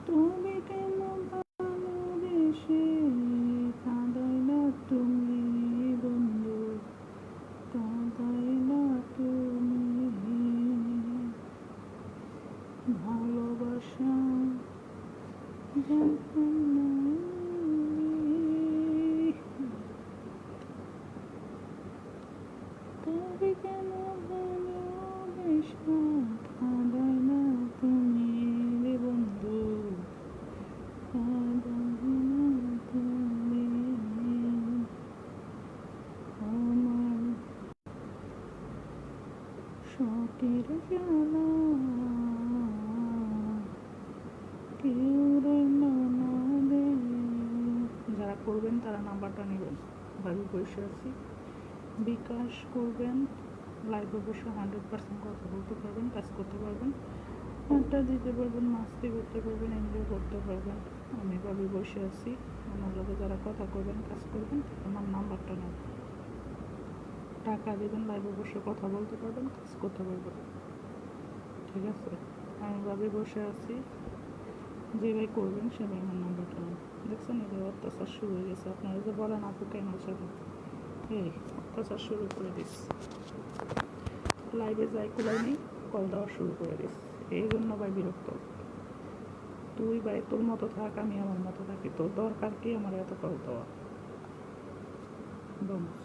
তুমি কেন ভালোবেসে কাঁদাই না তুমি বন্ধু, কাঁদাই না তুমি, ভালোবাসা যখন নাই, তুমি কেন ভালোবেসে কাঁদাই না তুমি রে বন্ধু, কাঁদাই না তুমি, আমার শখের জ্বালা কেউ রইল না দে। যারা করবেন তারা নাম্বারটা নেবেন, বাড়ি বসে আছি। বিকাশ করবেন, লাইভে বসে 100% কথা বলতে পারবেন, কাজ করতে পারবেন, আড্ডা দিতে পারবেন, মাস্তি করতে পারবেন, এনজয় করতে পারবেন। আমি ভাবি বসে আছি। আমার লগে যারা কথা করবেন, কাজ করবেন, আমার নাম্বারটা নেন, টাকা দেবেন, লাইভে বসে কথা বলতে পারবেন, কাজ করতে পারবেন। ঠিক আছে, আমি ভাবি বসে আছি। যে ভাই করবেন সে ভাই আমার নাম্বারটা নেন। দেখছেন এদের অত্যাচার শুরু হয়ে গেছে। আপনারা যে বলেন আপু কেন সাথে এই অত্যাচার শুরু করে দিস, লাইভে যাই কোলাই নেই, কল দেওয়া শুরু করে দিস। এই জন্য ভাই বিরক্ত। তুই ভাই তোর মতো থাক, আমি আমার মতো থাকি, তোর দরকার কি আমার এত কল দেওয়া? বংশ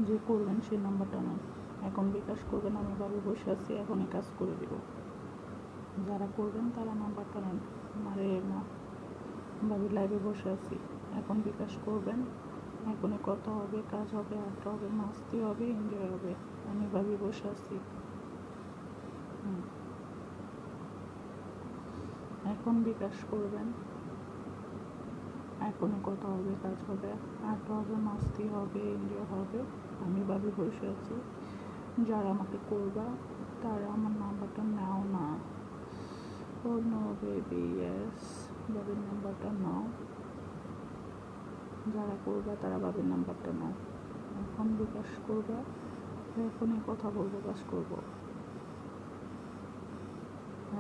যে করবেন সেই নাম্বারটা নেন, এখন বিকাশ করবেন। আমি ভাবি বসে আছি, এখনই কাজ করে দিব। যারা করবেন তারা নাম্বারটা নেন। আরে না, ভাবি লাইভে বসে আছি, এখন বিকাশ করবেন, এখনই কথা হবে, কাজ হবে, আড্ডা হবে, মাস্তি হবে, এনজয় হবে। আমি ভাবি বসে আছি, এখন বিকাশ করবেন, এখনই কথা হবে, কাজ হবে, আড্ডা হবে, মাস্তি হবে, এনজয় হবে। আমি ভাবি বসে আছি। যারা আমাকে করবা তারা আমার নাম্বারটা নাও না। ও নো বেবি ইয়েস, ভাবির নাম্বারটা নাও। যারা করবা তারা ভাবির নাম্বারটা নাও, এখন বিকাশ করবা, এখনই কথা বলবো, কাজ করবো।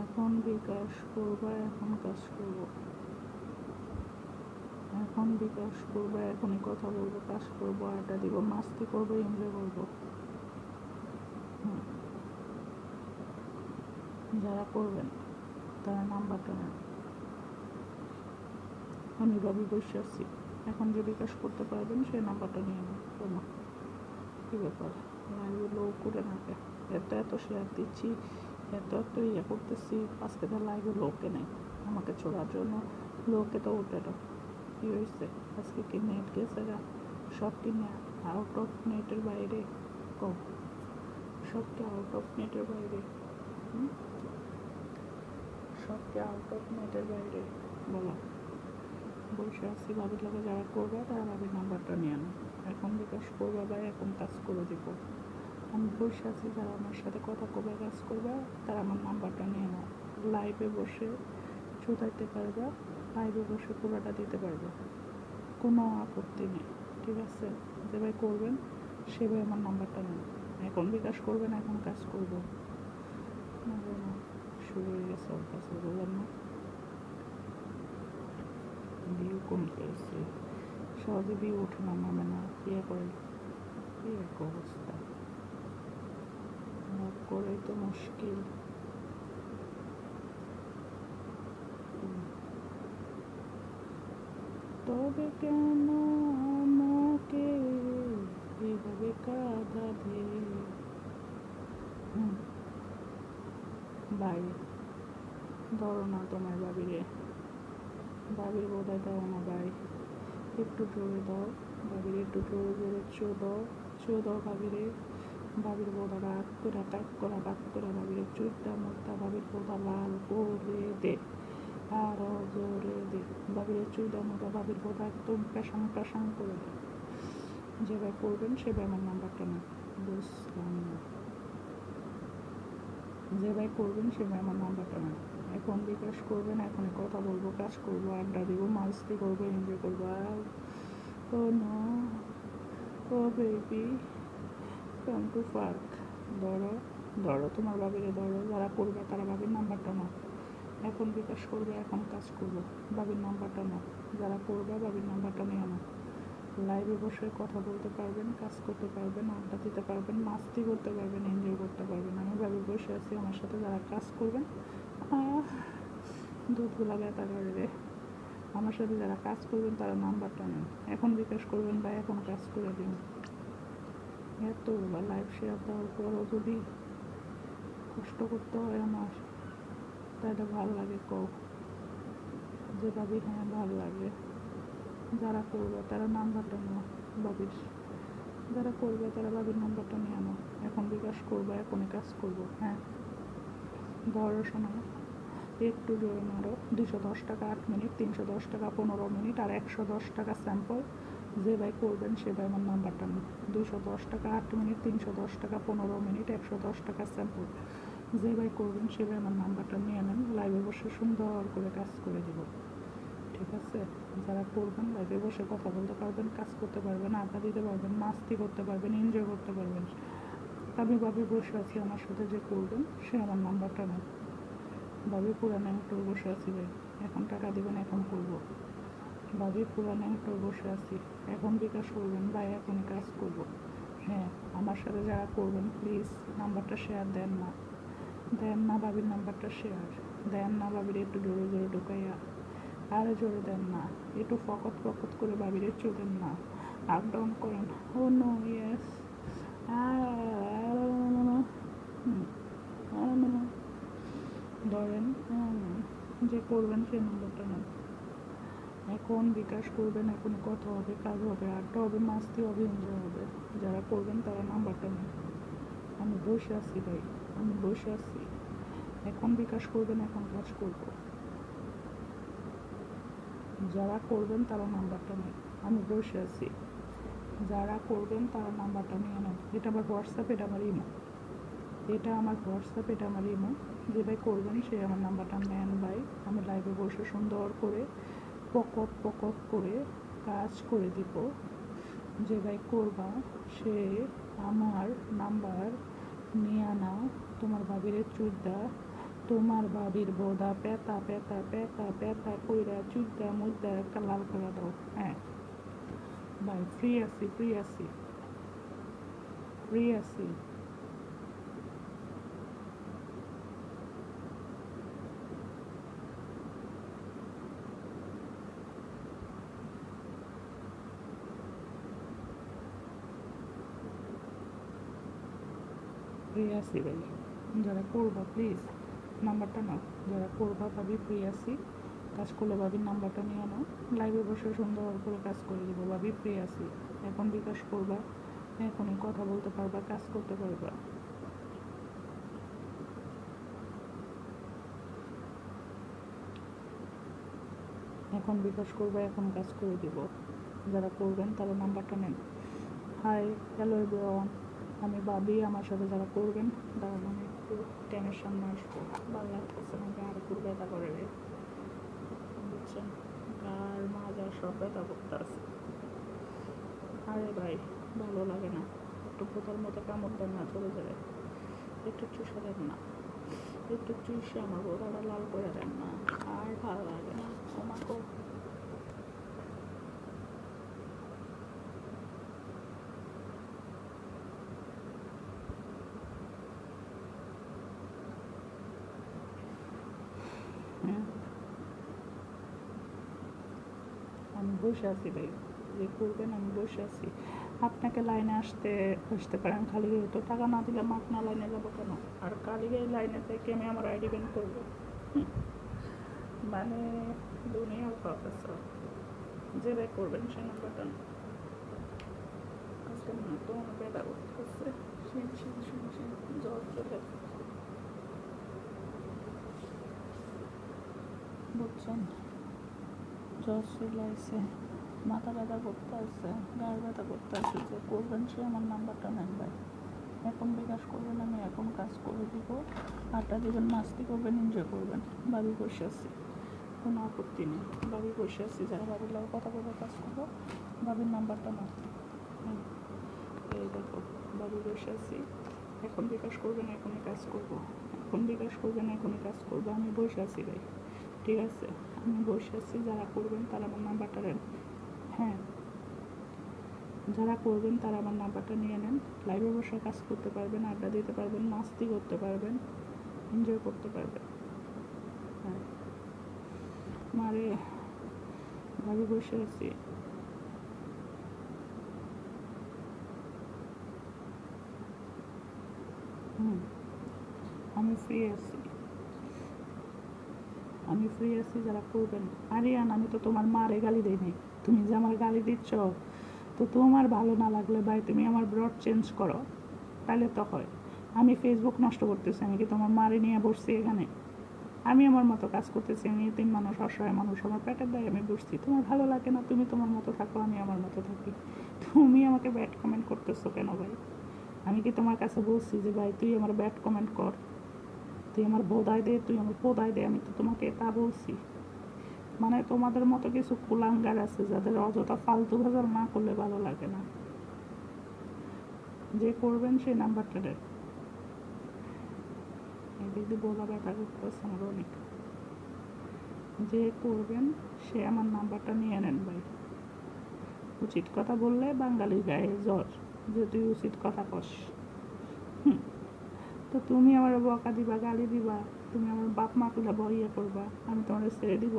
এখন বিকাশ করবা, এখন কাজ করবো। এখন বিকাশ করবো, এখনই কথা বলবো, কাজ করবো, আড্ডা দিব, মাস্তি করবো, এনজয় করবো। যারা করবেন তারা নাম্বারটা নেন। আমি ভাবি বসে আছি, এখন যে বিকাশ করতে পারবেন সেই নাম্বারটা নিয়ে নেন। শোনো কী ব্যাপার, লাইভে লো করে নাকে, এত এত শেয়ার দিচ্ছি, এত এত ইয়ে করতেছি, আজকে তো লাইভে লোকে নেই আমাকে ছোড়ার জন্য, লোকে তো উঠে না। কী হয়েছে আজকে, কি নেট গেছে গা? সব কি আউট অফ নেটের বাইরে? কম সব কি আউট অফ নেটের বাইরে? সব কি আউট অফ নেটের বাইরে? বলো। বসে আছি, ভাবির লগে যারা করবে তারা ভাবির নাম্বারটা নিয়ে নেয়, এখন বিকাশ করবা বা এখন কাজ করে দিব। আমি বসে আছি, যারা আমার সাথে কথা কবে কাজ করবা তারা আমার নাম্বারটা নিয়ে নাও। লাইভে বসে চুদাইতে পারবা, লাইভে বসে পুরোটা দিতে পারবা, কোনো আপত্তি নেই। ঠিক আছে, যে ভাই করবেন সে ভাই আমার নাম্বারটা নেন, এখন বিকাশ করবেন, এখন কাজ করবো। শুরু হয়ে গেছে ওর কাছে, বললাম না ভিউ কম পেয়েছে, সহজে ভিউ ওঠে না, নামে না, ইয়ে করে, কি এক অবস্থা, লাভ করেই তো মুশকিল। তবে কেন আমাকে এভাবে কাঁদালে? ভাই ধরো না তোমার ভাবিরে, ভাবির বোধহয় দাও না ভাই, একটু জোরে দাও ভাবিরে, একটু জোরে জোরে চো দাও ভাবিরে। ভাবির বোধা রাগ করে টাক করা ডাক করে ভাবিরে চুটটা মুটটা ভাবির বোধা লাল করে দে, আরও জোরে দে ভাবিরে চুটটা মুটা ভাবির বোধা একদম পেশাং পেশাং করে দে। যে ভাই করবেন সে ভাই আমার নাম্বারটা নেন। বুঝলাম না, যে ভাই করবেন সে ভাই আমার নাম্বারটা নেন, এখন বিকাশ করবেন, এখন কথা বলবো, কাজ করবো, আড্ডা দিব, মাস্তি করবো, এনজয় করবো। Oh no, oh baby, come to park. ধরো ধরো তোমার বাবিরে ধরো, যারা করবে তারা বাবির নাম্বারটা নাও, এখন বিকাশ করবে, এখন কাজ করবো, বাবির নাম্বারটা নাও, যারা করবে বাবির নাম্বারটা নিয়ে নাও। লাইভে বসে কথা বলতে পারবেন, কাজ করতে পারবেন, আড্ডা দিতে পারবেন, মাস্তি করতে পারবেন, এনজয় করতে পারবেন। আমি ভাবি বসে আছি, আমার সাথে যারা কাজ করবেন, দুধগুলা ব্যথা করে রে, আমার সাথে যারা কাজ করবেন তারা নাম্বারটা নেন, এখন বিকাশ করবেন বা এখন কাজ করে দিন। এতগুলো লাইভ শেয়ার দেওয়ার পরও যদি কষ্ট করতে হয় আমার, তাহলে ভালো লাগে কও যে ভাবি হ্যাঁ ভালো লাগে। যারা করবে তারা নাম্বারটা নাও বাবির, যারা করবে তারা বাবির নাম্বারটা নিয়ে আনো, এখন বিকাশ করবো, এখনই কাজ করবো। হ্যাঁ ধরো শোনো, একটু জোরে মারো। 210 টাকা 8 মিনিট, 310 টাকা 15 মিনিট, আর 110 টাকা স্যাম্পল। যে ভাই করবেন সে ভাই আমার নাম্বারটা নিন। 210 টাকা 8 মিনিট, 310 টাকা 15 মিনিট, 110 টাকা স্যাম্পল। যে ভাই করবেন সে ভাই আমার নাম্বারটা নিয়ে নেন, লাইভে বসে সুন্দর করে কাজ করে দেব। ঠিক আছে, যারা করবেন লাইভে বসে কথা বলতে পারবেন, কাজ করতে পারবেন, আড্ডা দিতে পারবেন, মাস্তি করতে পারবেন, এনজয় করতে পারবেন। আমি ভাবি বসে আছি, আমার সাথে যে করবেন সে আমার নাম্বারটা নেন। ভাবি পুরানো একটু বসে আছি ভাই, এখন টাকা দেবেন, এখন করবো। ভাবি পুরানো একটু বসে আছি, এখন বিকাশ করবেন ভাই, এখনই কাজ করব। হ্যাঁ আমার সাথে যারা করবেন প্লিজ নাম্বারটা শেয়ার দেন না, দেন না ভাবির নাম্বারটা শেয়ার দেন না, ভাবির একটু জোরে জোরে ঢুকাইয়া, আরও জোরে দেন না, একটু ফকত ফকত করে ভাবির একটু দেন না, আপ ডাউন করেন। ও নো ইয়েস ধরেন যে করবেন সেই নাম্বারটা নেন, এখন বিকাশ করবেন, এখন কথা হবে, কাজ হবে, আড্ডা হবে, মাস্তি হবে, এনজয় হবে। যারা করবেন তারা নাম্বারটা নেন। আমি বসে আছি ভাই, আমি বসে আছি, এখন বিকাশ করবেন, এখন কাজ করব। যারা করবেন তারা নাম্বারটা নেন, আমি বসে আছি, যারা করবেন তারা নাম্বারটা নিয়ে নেন। এটা আমার হোয়াটসঅ্যাপ, এটা আমার ইমো, এটা আমার হোয়াটসঅ্যাপ, এটা আমার ইমো। যে ভাই করবেন সে আমার নাম্বারটা নেন ভাই, আমি লাইভে বসে সুন্দর করে পকট পকট করে কাজ করে দিব। যে ভাই করবা সে আমার নাম্বার নিয়ে নাও, তোমার ভাবির চুদ্দা, তোমার ভাবির বোধা পেতা পেতা পেতা পেতা কইরা চুদ্দা মুদ্দা একটা লাল করে দাও। হ্যাঁ ভাই ফ্রি আছি, ফ্রি আছি, ফ্রি আছি। ফ্রি আছি ভাই, যারা করবা প্লিজ নাম্বারটা নাও, যারা করবা ভাবি ফ্রি আছি, কাজ করলে ভাবির নাম্বারটা নিয়ে নাও, লাইভে বসে সুন্দর করে কাজ করে দেবো। ভাবি ফ্রি আছি, এখন বিকাশ করবা, এখনই কথা বলতে পারবা, কাজ করতে পারবা। এখন বিকাশ করবা, এখন কাজ করে দিব। যারা করবেন তারা নাম্বারটা নেন। হাই হ্যালো এভরিওয়ান, আমি ভাবি, আমার সাথে যারা করবেন তারা মানে একটু ট্যানের সামনে আসবো, ভালো লাগতেছে না, আর একটু ব্যথা করে রে, বুঝছেন, আর মাজা সব ব্যথা করতে আছে। আরে ভাই ভালো লাগে না, একটু পোতার মতো কামড় দেন না, চলে যাবে, একটু চুষে দেন না, একটু চুষে আমার বোধাটা লাল করে দেন না, আর ভালো লাগে না আমাকেও। হ্যাঁ আমি বসে আছি ভাই, যে করবেন আমি বসে আছি। আপনাকে লাইনে আসতে পারেন, খালি গায়ে তো টাকা না দিলে মাক না লাইনে যাবো কেন, আর খালি গায়ে লাইনে থেকে আমি আমার আইডি ব্যান করবো, মানে দুনিয়ার প্রফেসর। যে ভাই করবেন সে নাম্বারটা আজকে না তো আমার ব্যথা করতেছে, জ্বর চলে, বুঝছেন, জ্বর চলে আসছে, মাথা ব্যথা করতে আসছে, গায়ে ব্যথা করতে আসছে। যে করবেন সে আমার নাম্বারটা নেন ভাই, এখন বিকাশ করবেন, আমি এখন কাজ করে দিব, আড্ডা দেবেন, মাস্তি করবেন, এনজয় করবেন। ভাবি বসে আছি, কোনো আপত্তি নেই, ভাবি বসে আছি, যারা ভাবির লাগে কথা বলে কাজ করবো, ভাবির নাম্বারটা নাও। হ্যাঁ এই দেখো, ভাবির বসে আছি। এখন বিকাশ করবেন, এখনই কাজ করব। এখন বিকাশ করবেন, এখনই কাজ করবো। আমি বসে আছি ভাই, ঠিক আছে? আমি বসে আছি। যারা করবেন তারা আমার নাম্বারটা নেন। হ্যাঁ, যারা করবেন তারা আমার নাম্বারটা নিয়ে নেন। লাইভে বসে কাজ করতে পারবেন, আড্ডা দিতে পারবেন, মাস্তি করতে পারবেন, এনজয় করতে পারবেন। হ্যাঁ, মারে ভাবি বসে আছি। আমি ফ্রি আছি, আমি ফ্রি আছি। যারা করবেন। আরিয়ান, আমি তো তোমার মারে গালি দিই নাই। তুমি যে আমার গালি দিচ্ছ, তো তোমার ভালো না লাগলে ভাই তুমি আমার ব্রড চেঞ্জ করো, তাহলে তো হয়। আমি ফেসবুক নষ্ট করতেছি? আমি কি তোমার মারে নিয়ে বসছি এখানে? আমি আমার মতো কাজ করতেছি। আমি 3 মানুষ, অসহায় মানুষ, আমার পেটের দায় আমি বসছি। তোমার ভালো লাগে না, তুমি তোমার মতো থাকো, আমি আমার মতো থাকি। তুমি আমাকে ব্যাড কমেন্ট করতেছো কেন ভাই? আমি কি তোমার কাছে বলছি যে ভাই তুই আমার ব্যাড কমেন্ট কর, তুই আমার বোধায় দে, তুই আমার বোধায় দে? আমি তো তোমাকে তা বলছি। মানে তোমাদের মতো কিছু কুলাঙ্গার আছে যাদের অযথা ফালতু ভেজাল না করলে ভালো লাগে না। যে করবেন সেই নাম্বারটা দেন। এদিক দিয়ে বোঝা ব্যথা করতেছে আমার অনেক। যে করবেন সে আমার নাম্বারটা নিয়ে নেন ভাই। উচিত কথা বললে বাঙালির গায়ে জ্বর, যে তুই উচিত কথা কস। তো তুমি আমার বকা দিবা, গালি দিবা, তুমি আমার বাপ মা তুলে বইয়ে করবা, আমি তোমার ছেড়ে দিব?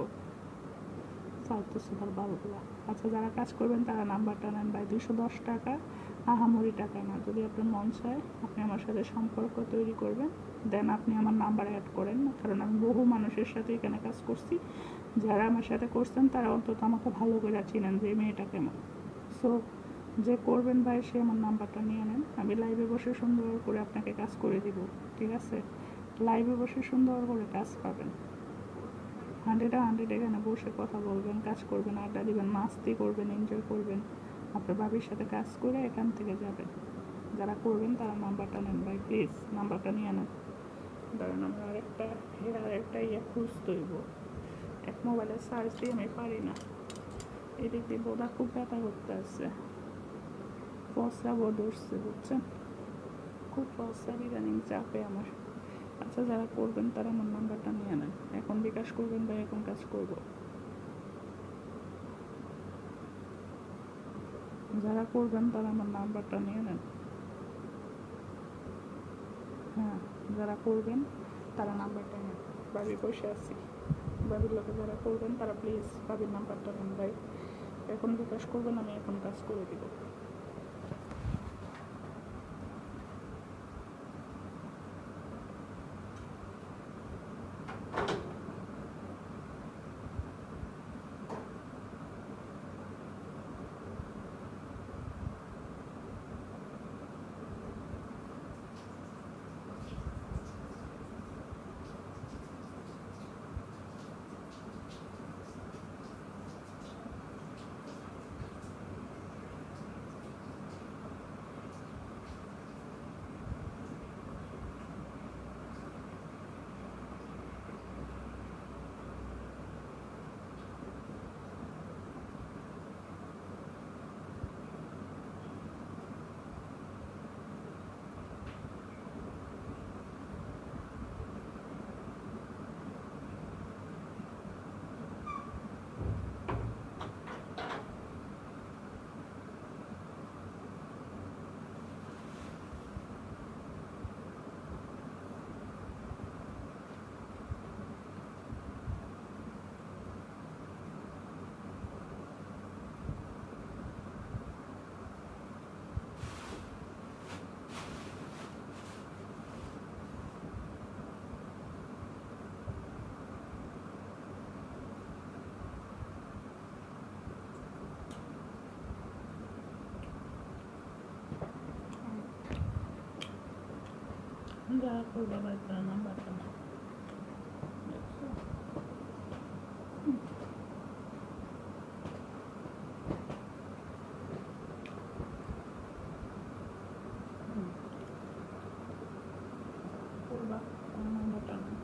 ফালতু সুপার বালগুলা। আচ্ছা, যারা কাজ করবেন তারা নাম্বারটা নেন ভাই। 210 টাকা, আহামরি টাকা না। যদি আপনার মন চায় আপনি আমার সাথে সম্পর্ক তৈরি করবেন, দেন আপনি আমার নাম্বার অ্যাড করেন না। কারণ আমি বহু মানুষের সাথে এখানে কাজ করছি। যারা আমার সাথে করছেন তারা অন্তত আমাকে ভালো করে চিনেন যে এই মেয়েটা কেমন। সো যে করবেন ভাই সে আমার নাম্বারটা নিয়ে নেন। আমি লাইভে বসে সুন্দর করে আপনাকে কাজ করে দিব, ঠিক আছে? লাইভে বসে সুন্দর করে কাজ পাবেন। 100 এখানে বসে কথা বলবেন, কাজ করবেন, আড্ডা দিবেন, মাস্তি করবেন, এনজয় করবেন। আপনার ভাবির সাথে কাজ করে এখান থেকে যাবেন। যারা করবেন তারা নাম্বারটা নেন ভাই, প্লিজ নাম্বারটা নিয়ে নেন। ধরেন আমরা আরেকটা খুঁজতে হইব। এক মোবাইলে সার্চ দিয়ে আমি পারি না। এদিক দিয়ে বোধা খুব ব্যথা করতে আসছে, ফসরা বোধ উঠছে, বুঝছেন? খুব ফসরা ইদানিং চাপে আমার। আচ্ছা, যারা করবেন তারা আমার নাম্বারটা নিয়ে নেন। এখন বিকাশ করবেন ভাই, এখন কাজ করব। যারা করবেন তারা আমার নাম্বারটা নিয়ে নেন। হ্যাঁ, যারা করবেন তারা নাম্বারটা নেন। বাড়ি বসে আছি। বাড়ির লোকে যারা করবেন তারা প্লিজ বাড়ির নাম্বারটা নেন ভাই। এখন বিকাশ করবেন, আমি এখন কাজ করে দিব। যারা করবে ভাই তারা নাম্বারটা নেন। করবা নাম্বারটা নেন।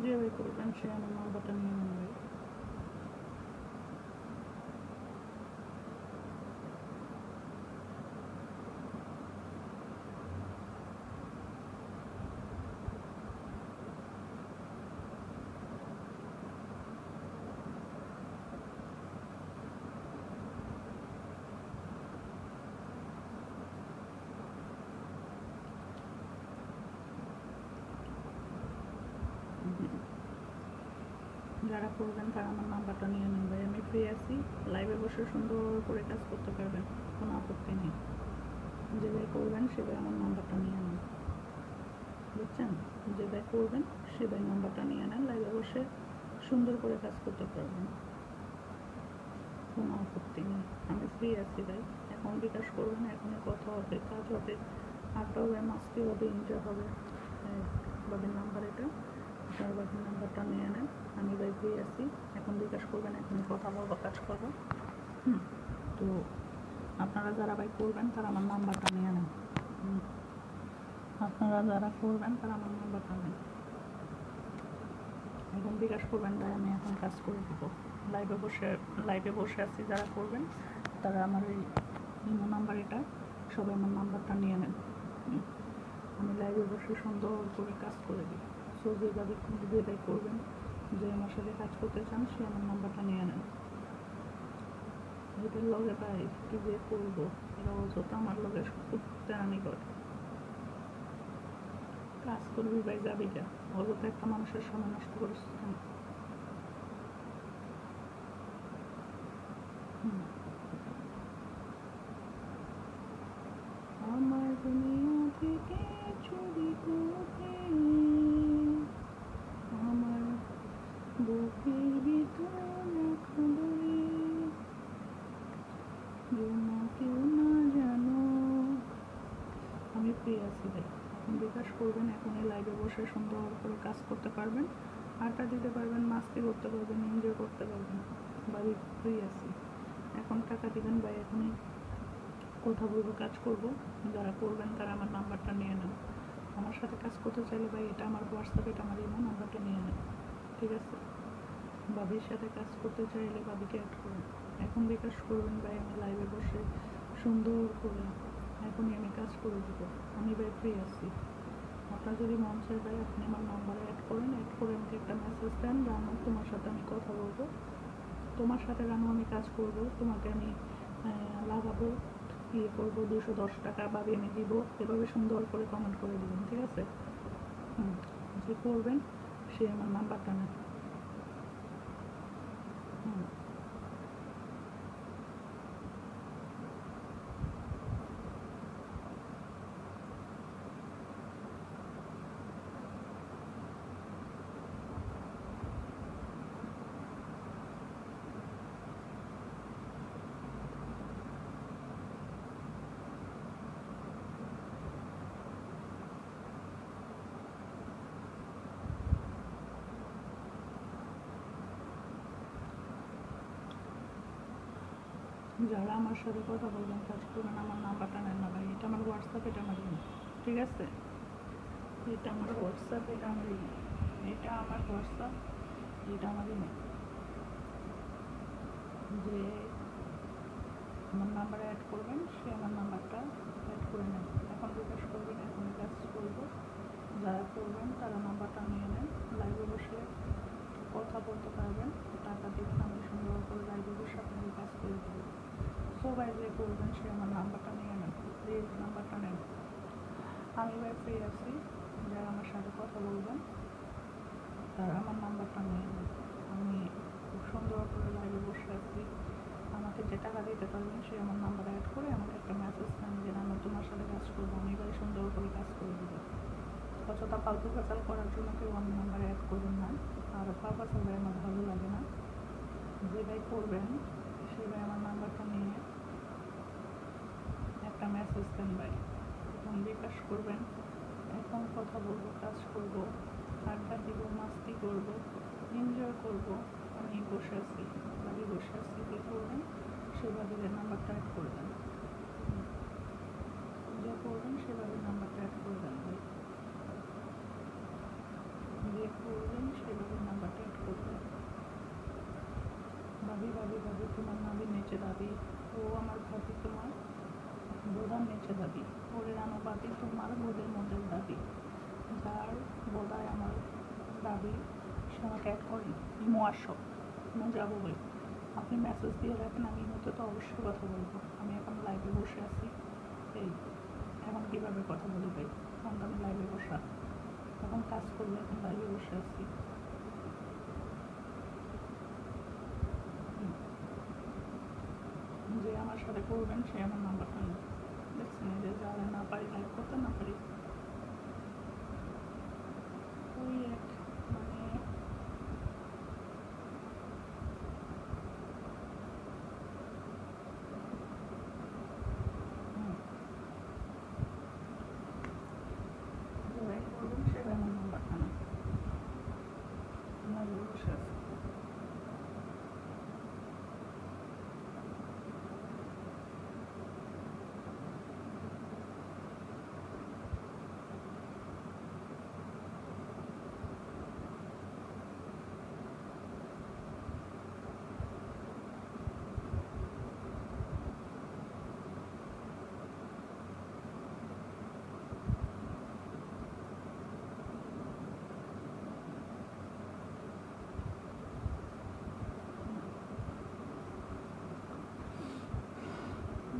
যে ভাই করবেন সে আমার নাম্বারটা নিয়ে নেন ভাই। যারা করবেন তারা আমার নাম্বারটা নিয়ে নেন ভাই। আমি ফ্রি আছি, লাইভে বসে সুন্দর করে কাজ করতে পারবেন, কোনো আপত্তি নেই। যে ভাই করবেন সে ভাই আমার নাম্বারটা নিয়ে নেন, বুঝছেন? যে ভাই করবেন সে ভাই নাম্বারটা নিয়ে নেন, লাইভে বসে সুন্দর করে কাজ করতে পারবেন, কোনো আপত্তি নেই। আমি ফ্রি আছি ভাই। এখন বিকাশ করবেন, এখনই কথা হবে, কাজ হবে, আড্ডা হবে, মাস্তি হবে, এনজয় হবে। বাবির নাম্বার এটা, আপনার বাবির নাম্বারটা নিয়ে নেন। আমি ভাই ফ্রি আছি, এখন বিকাশ করবেন, এখনই কথা বলবো, কাজ করবো। তো আপনারা যারা ভাই করবেন তারা আমার নাম্বারটা নিয়ে নেন। আপনারা যারা করবেন তারা আমার নাম্বারটা নেন, এখন বিকাশ করবেন ভাই, আমি এখন কাজ করে দেবো। লাইভে বসে আছি, যারা করবেন তারা আমার এই ইমো নাম্বার এটা, সবাই আমার নাম্বারটা নিয়ে নেন। আমি লাইভে বসে সুন্দর করে কাজ করে দিই। সো যেভাবে করবেন, যে আমার সাথে কাজ করতে চান সে আমার নাম্বারটা নিয়ে নেন। এদের লগে ভাই কি যে করবো, এরা অযথা আমার লগে খুব তেরানি করে। কাজ করবি ভাই, যাবি যা, অযথা একটা মানুষের সময় নষ্ট করিস কেন? আমার দুনিয়া থেকে চুরি করে আমার বুকের ভিতর রাখবো যেন কেউ না জানো। আমি ফ্রি আছি ভাই, এখন বিকাশ করবেন, এখন এই লাইভে বসে সুন্দর করে কাজ করতে পারবেন, আড্ডা দিতে পারবেন, মাস্তি করতে পারবেন, এনজয় করতে পারবেন। বাড়ি ফ্রি আছি, এখন টাকা দিবেন ভাই, এখনই কথা বলবো, কাজ করব। যারা করবেন তারা আমার নাম্বারটা নিয়ে নেন। আমার সাথে কাজ করতে চাইলে ভাই এটা আমার হোয়াটসঅ্যাপ, এটা আমার ইমো, নাম্বারটা নিয়ে নেন, ঠিক আছে? বাবির সাথে কাজ করতে চাইলে বাবিকে অ্যাড করুন। এখন বিকাশ করবেন ভাই, আমি লাইভে বসে সুন্দর করে এখনই আমি কাজ করে দেবো। আমি ভাই ফ্রি আছি, আপনার যদি মন চায় ভাই আপনি আমার নাম্বারে অ্যাড করেন, অ্যাড করে আমাকে একটা মেসেজ দেন, রানু তোমার সাথে আমি কথা বলবো, তোমার সাথে রানু আমি কাজ করব, তোমাকে আমি লাগাবো, ইয়ে করবো, 210 টাকা বাবি আমি দিব, এভাবে সুন্দর করে কমেন্ট করে দেবেন, ঠিক আছে? যে করবেন সে আমার নাম্বারটা নেন। যারা আমার সাথে কথা বলবেন, কাজ করবেন, আমার নাম্বারটা নেন না ভাই, এটা আমার হোয়াটসঅ্যাপ, এটা আমার ইমেল, ঠিক আছে? এটা আমার হোয়াটসঅ্যাপ, এটা আমার ইমেল, এটা আমার হোয়াটসঅ্যাপ, এটা আমার ইমেল। যে আমার নাম্বারে অ্যাড করবেন সে আমার নাম্বারটা অ্যাড করে নেন। এখন বিকাশ করবেন, এখন কাজ করবো। যারা করবেন তারা নাম্বারটা নিয়ে নেন, লাইভে বসে কথা বলতে পারবেন, টাকা দেবেন, আমি সুন্দর করে লাইভে বসে আপনাকে কাজ করে দেবো। সবাই যে করবেন সে আমার নাম্বারটা নিয়ে নেন, প্লিজ নাম্বারটা নেন। আমি ভাই ফ্রি আছি, যারা আমার সাথে কথা বলবেন তারা আমার নাম্বারটা নিয়ে নেন। আমি খুব সুন্দর করে লাইভে বসে আছি, আমাকে যে টাকা দিতে পারবেন সে আমার নাম্বারে অ্যাড করে আমাকে একটা মেসেজ দেন যে আমি তোমার সাথে কাজ করবো, আমি ভাই সুন্দর করে কাজ করে দেবো। অযথা ফালতু ফেসাল করার জন্য কেউ আমার নাম্বারে অ্যাড করবেন না, আর ফালতু ভাই আমার ভালো লাগে না। যে ভাই করবেন সে ভাই আমার নাম্বারটা নিয়ে একটা মেসেজ দেন ভাই, এখন বিকাশ করবেন, এখন কথা বলবো, কাজ করব, আড্ডা দিব, মাস্তি করব, এনজয় করব। আমি বসে আছি, বাড়ি বসে আছি, যে করবেন সেভাবে নাম্বারটা অ্যাড করে দেন, যে করবেন সেভাবে নাম্বারটা অ্যাড করে দেন ভাই, যে করবেন সেভাবে তোমার নাভির নিচে দাবি, ও আমার ভাবি তোমার বোধার নিচে দাবি, ওরে রানুবাদী তোমার বোধের মধ্যে দাবি, যার বোধায় আমার দাবি সে আমাকে অ্যাড করেন, ইমো আসো, ইমো যাবো ভাই, আপনি মেসেজ দিয়ে রাখেন, আমি ইমোতে তো অবশ্যই কথা বলবো। আমি এখন লাইভে বসে আছি, এই এখন কীভাবে কথা বলি ভাই, এখন তো আমি লাইভে বসা, এখন কাজ করবো, এখন লাইভে বসে আছি। যে আমার সাথে করবেন সে আমার নাম্বারটা নেই, দেখছেন এই যে যারা না পারি লাইভ করতে না পারি ওই এক মানে যারাই করবেন সেটা আমার নাম্বারটা নেই, লাইভে বসে আছি।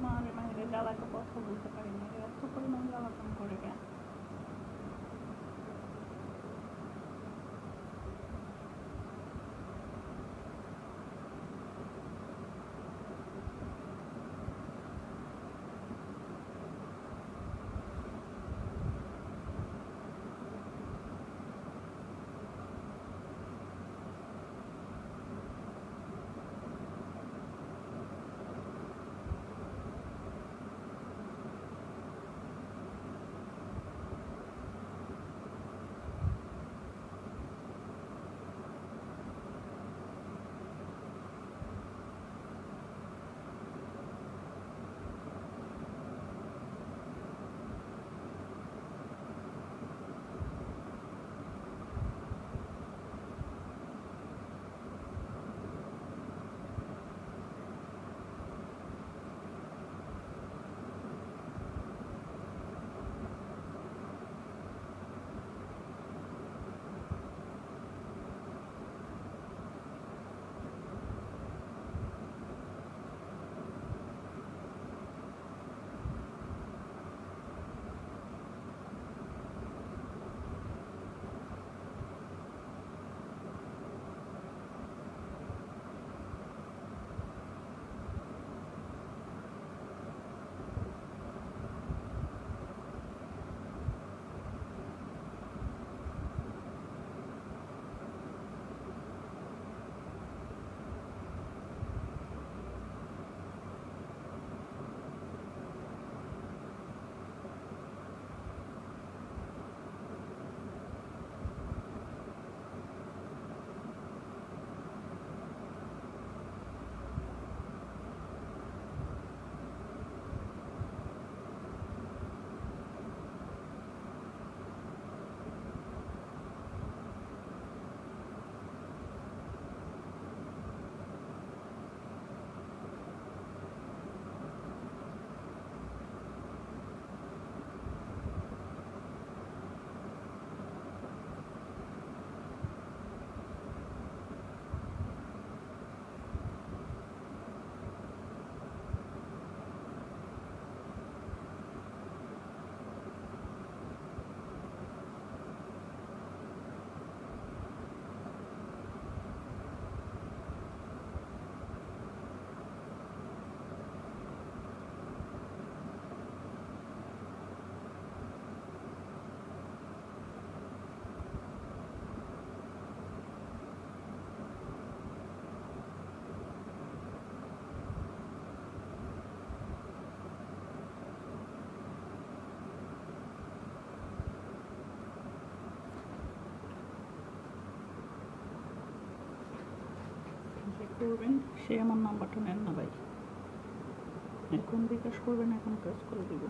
মারে মায়ের জ্বালায় তো কথা বলতে পারি না, এত পরিমাণ জ্বালাতন করে কেন? করবেন সে আমার নাম্বারটা নেন না ভাই, এখন বিকাশ করবেন, এখন কাজ করে দিব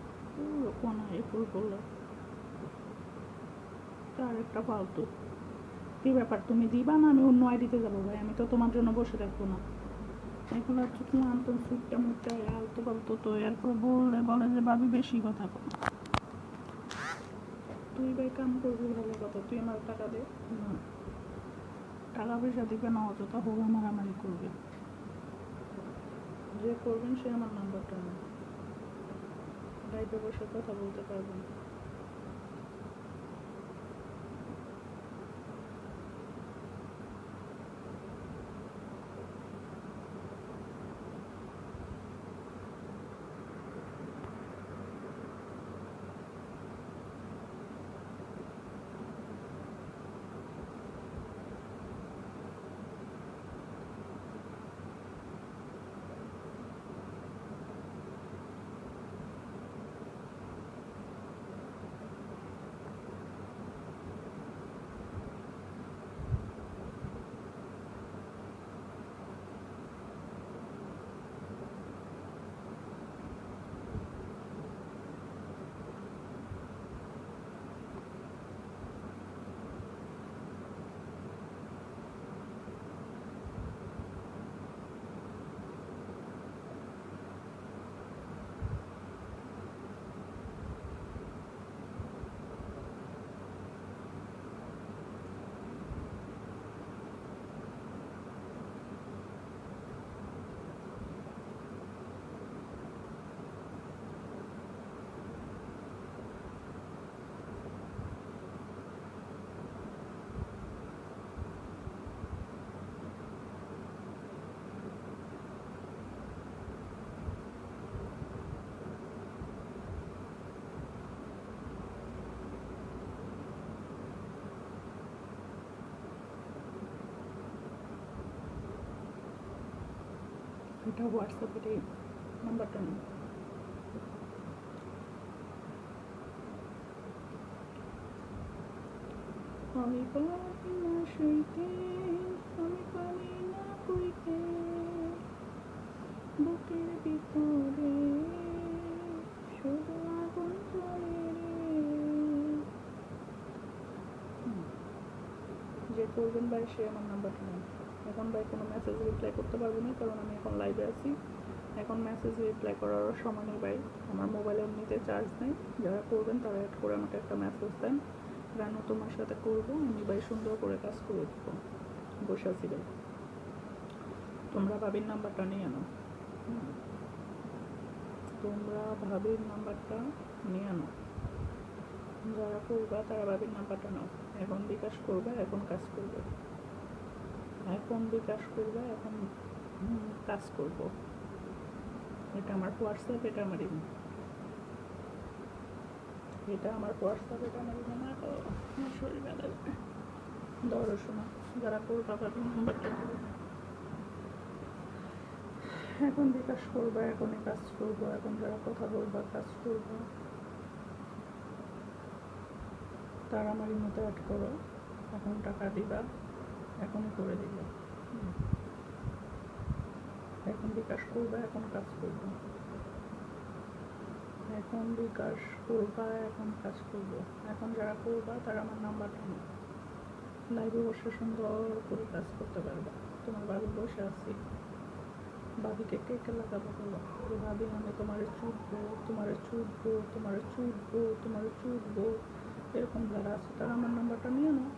কোন ফুল করলে তার একটা ফালতু। কী ব্যাপার, তুমি দিবা না আমি অন্য আইডিতে যাবো ভাই, আমি তো তোমার জন্য বসে থাকবো না। এগুলো হচ্ছে কি আনতো সুটটা মুটটা আলতো পালতো, তো এরপর বলে যে ভাবি বেশি কথা কর, তুই ভাই কাম করবি ভালো কথা, তুই আমার টাকা দে না, টাকা পয়সা দিবে না, অযথা হোক মারামারি করবে, যে করবেন সে আমার নাম্বারটা নেই, লাইভে বসে কথা বলতে পারবেন। এটা হোয়াটসঅ্যাপের এই নাম্বারটা নেই। আমি পারি না সইতে, আমি পারি না কইতে, বুকের ভিতরে শুধু আগুন জ্বলে রে। যে করবেন ভাই সে আমার নাম্বারটা নেন। এখন ভাই কোনো মেসেজ রিপ্লাই করতে পারবো না, কারণ আমি এখন লাইভে আছি, এখন মেসেজ রিপ্লাই করার সময় নেই ভাই, আমার মোবাইলে এমনিতে চার্জ নেই। যারা করবেন তারা অ্যাড করে আমাকে একটা মেসেজ দেন, রানু তোমার সাথে করবো, আমি ভাই সুন্দর করে কাজ করে দেবো, বসে আছি ভাই। তোমরা ভাবির নাম্বারটা নিয়ে নাও, তোমরা ভাবির নাম্বারটা নিয়ে নাও, যারা করবা তারা ভাবির নাম্বারটা নাও। এখন বিকাশ করবে, এখন কাজ করবে, এখন বিকাশ করবে, এখন কাজ করব। এটা আমার হোয়াটসঅ্যাপ, এটা আমার ইমেল, এটা আমার হোয়াটসঅ্যাপ, এটা আমার ইমেল। না তো আমার শরীর ব্যথা যায়, ধরো শোনো, যারা করবা ভাবির নাম্বারটা দেবে, এখন বিকাশ করবা, এখনই কাজ করবো, এখন যারা কথা বলবা কাজ করবো তারা আমার মতো অ্যাড করো, এখন টাকা দিবা, এখনই করে দিবা, এখন বিকাশ করবা, এখন কাজ করবো, এখন বিকাশ করবা, এখন কাজ করবো। এখন যারা করবা তারা আমার নাম্বারটা নেই, লাইভে বসে সুন্দর করে কাজ করতে পারবা। তোমার বাড়ি বসে আছি, ভাবিকে কে লাগাবো বলো, যে ভাবি আমি তোমারে চুটবো, তোমারে চুটবো, তোমারে চুটবো, তোমারে চুটবো, এরকম যারা আছে তারা আমার নাম্বারটা নিয়ে নাও।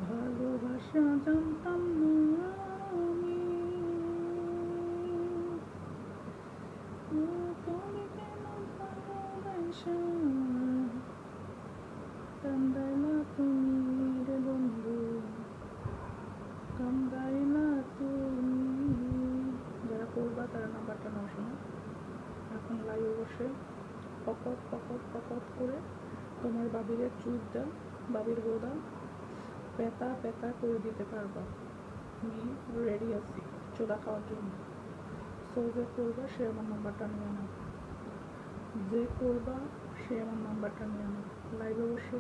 ভালোবাসা জানতাম না আমি, তুমি কেমন ভালোবাসা কান্দাইলা তুমি রে বন্ধু, কান্দাইলা তুমি। যারা করবা তারা নাম্বারটা নাও শোনো, এখন লাইভে বসে পকট পকট পকট করে তোমার বাবিরে চুপ দাও, বাবির গোদা পেতা পেতা করে দিতে পারবা। আমি রেডি আছি চোদা খাওয়ার জন্য। সো যে করবা সে আমার নাম্বারটা নিয়ে নাও, যে করবা সে আমার নাম্বারটা নিয়ে নাও। লাইভে বসে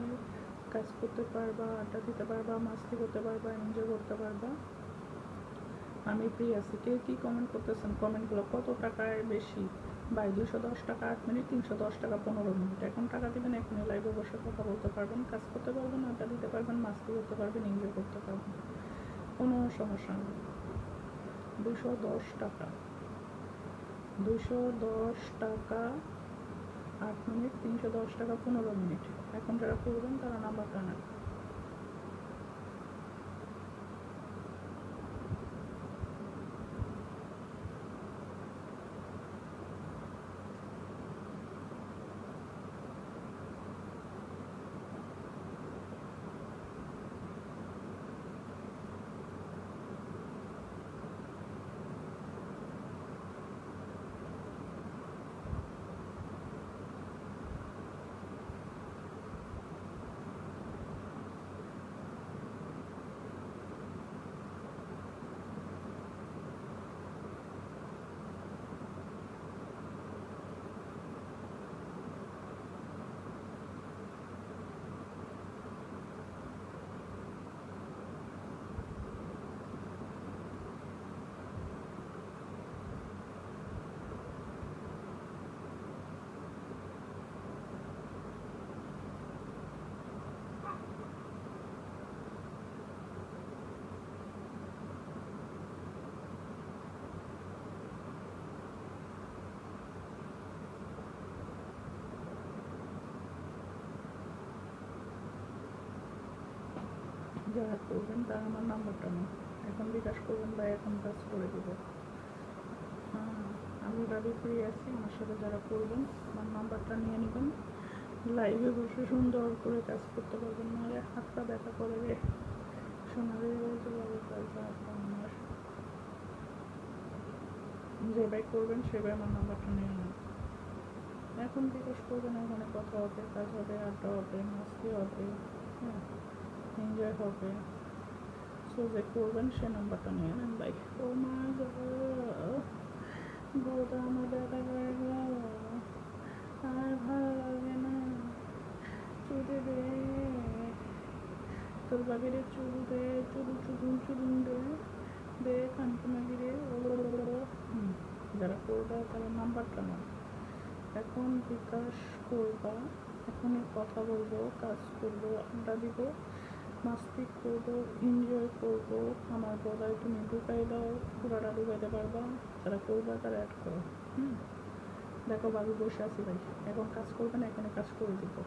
কাজ করতে পারবা, আড্ডা দিতে পারবা, মাস্তি করতে পারবা, এনজয় করতে পারবা, আমি ফ্রি আছি। কে কী কমেন্ট করতেছেন কমেন্টগুলো, কত টাকায় বেশি ভাই? 210 টাকা 8 মিনিট, 310 টাকা 15 মিনিট। এখন টাকা দেবেন, এখনই লাইভে বসে কথা বলতে পারবেন, কাজ করতে পারবেন, আড্ডা দিতে পারবেন, মাস্তি করতে পারবেন, এনজয় করতে পারবেন। কোনো সমস্যা নেই। 210 টাকা, 210 টাকা 8 মিনিট, 310 টাকা 15 মিনিট। এখন যারা করবেন তারা নাম্বারটা নেন। যারা করবেন তারা আমার নাম্বারটা নেন। এখন বিকাশ করবেন বা এখন কাজ করে দেবো। হ্যাঁ, আমি ভাবি ফ্রি আছি, আমার সাথে যারা করবেন আমার নাম্বারটা নিয়ে নেবেন। লাইভে বসে সুন্দর করে কাজ করতে পারবেন, নাহলে হাতটা ব্যথা করে রে সোনারে যেভাবে কাজ আমার যেভাবে করবেন সেভাবে আমার নাম্বারটা নিয়ে নেন। এখন বিকাশ করবেন, ওখানে কথা হবে, কাজ হবে, আড্ডা হবে, মাস্তি হবে, হ্যাঁ, এনজয় হবে। সো যে করবেন সে নাম্বারটা নিয়ে নেন ভাই। ও মা বউটা আমার ব্যথা করে গো, আর ভালো লাগে না। চুলে দে তোর বাবিরে, চুল দে, চুলুন দে, দে কানকুনা গিরে। যারা করবা তারা নাম্বারটা নেন। এখন বিকাশ করবা, এখনই কথা বলবো, কাজ করবো, আড্ডা দিব, মাস্তি করবো, এনজয় করবো। আমার গলায় তুমি ঢুকাই দাও, পুরাটা ঢুকাইতে পারবা। যারা করবা তারা অ্যাড করো। দেখো বাবু বসে আছি ভাই, এখন কাজ করবেন, এখানে কাজ করে দিব।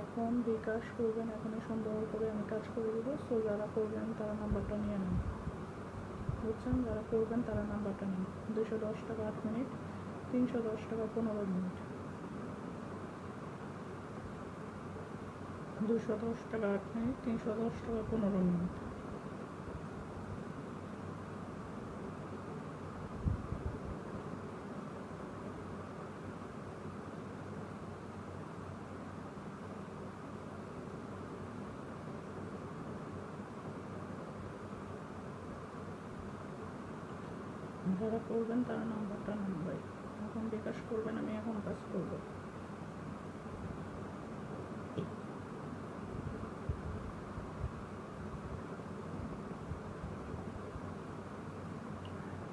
এখন বিকাশ করবেন, এখানে সুন্দর করে আমি কাজ করে দিব। সো যারা করবেন তারা নাম্বারটা নিয়ে নেন, বুঝছেন? যারা করবেন তারা নাম্বারটা নিন। 210 টাকা 8 মিনিট, 310 টাকা 15 মিনিট। 210 টাকা 8 মিনিট, 310 টাকা 15 মিনিট। যারা করবেন তারা নাম্বারটা নেন ভাই। এখন বিকাশ করবেন, আমি এখন কাজ করবো।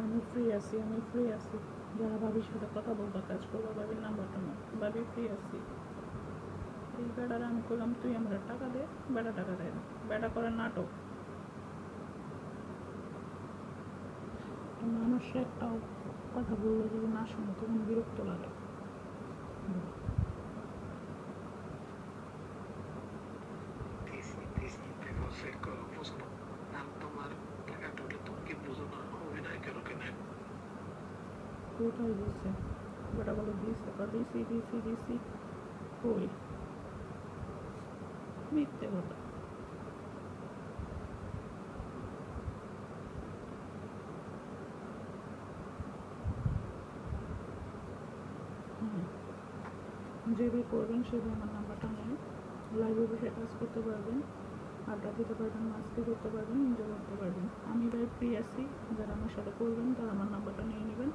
আমি ফ্রি আছি। যারা ভাবির সাথে কথা বলবা, কাজ করবা, ভাবির নাম্বারটা নেন। ভাবি ফ্রি আছি। এই বেড়ার আমি করলাম তুই আমার টাকা দে, বেড়া টাকা দেয় না, বেড়া করে নাটক। মানুষ একটাও কথা বললে যদি না শুনে তখন বিরক্ত লাগে। কোথায় দিচ্ছে বেটা? বলো দিছি কই মিথ্যে কথা। যেভাবে করবেন সেভাবে আমার নাম্বারটা নেন। লাইভে বসে কাজ করতে পারবেন, আড্ডা দিতে পারবেন, মাস্তি করতে পারবেন, এনজয় করতে পারবেন। আমি ভাই ফ্রি আছি, যারা আমার সাথে করবেন তারা আমার নাম্বারটা নিয়ে নেবেন।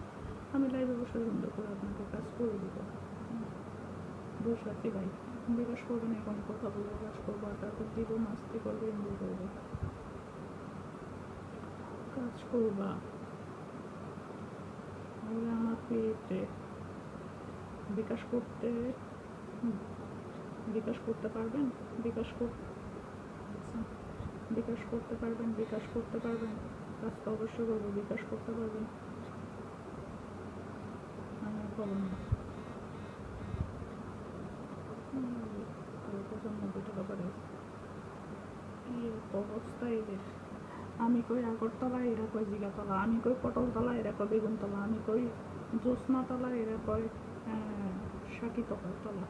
আমি লাইভে বসে সুন্দর করে আপনাকে কাজ করে দেবো। বসে আছি ভাই, বিকাশ করবেন, এখন কথা বলবো, কাজ করবো, আড্ডা দিব, মাস্তি করবো, এনজয় করবো। কাজ করবা তাহলে আমার পেটে বিকাশ করতে বিকাশ করতে পারবেন। বিকাশ বিকাশ করতে পারবেন, বিকাশ করতে পারবেন, কাজটা অবশ্যই করবো, বিকাশ করতে পারবেন। আমি আর পাবো না। 95 টাকা বাড়িয়েছে। কি এক অবস্থা এদের। আমি কই আগরতলা, এরা কয় জিগাতলা। আমি কই পটলতলা, এরা কয় বেগুনতলা। আমি কই জ্যোৎস্নাতলা, এরা কয় সাকিতলা।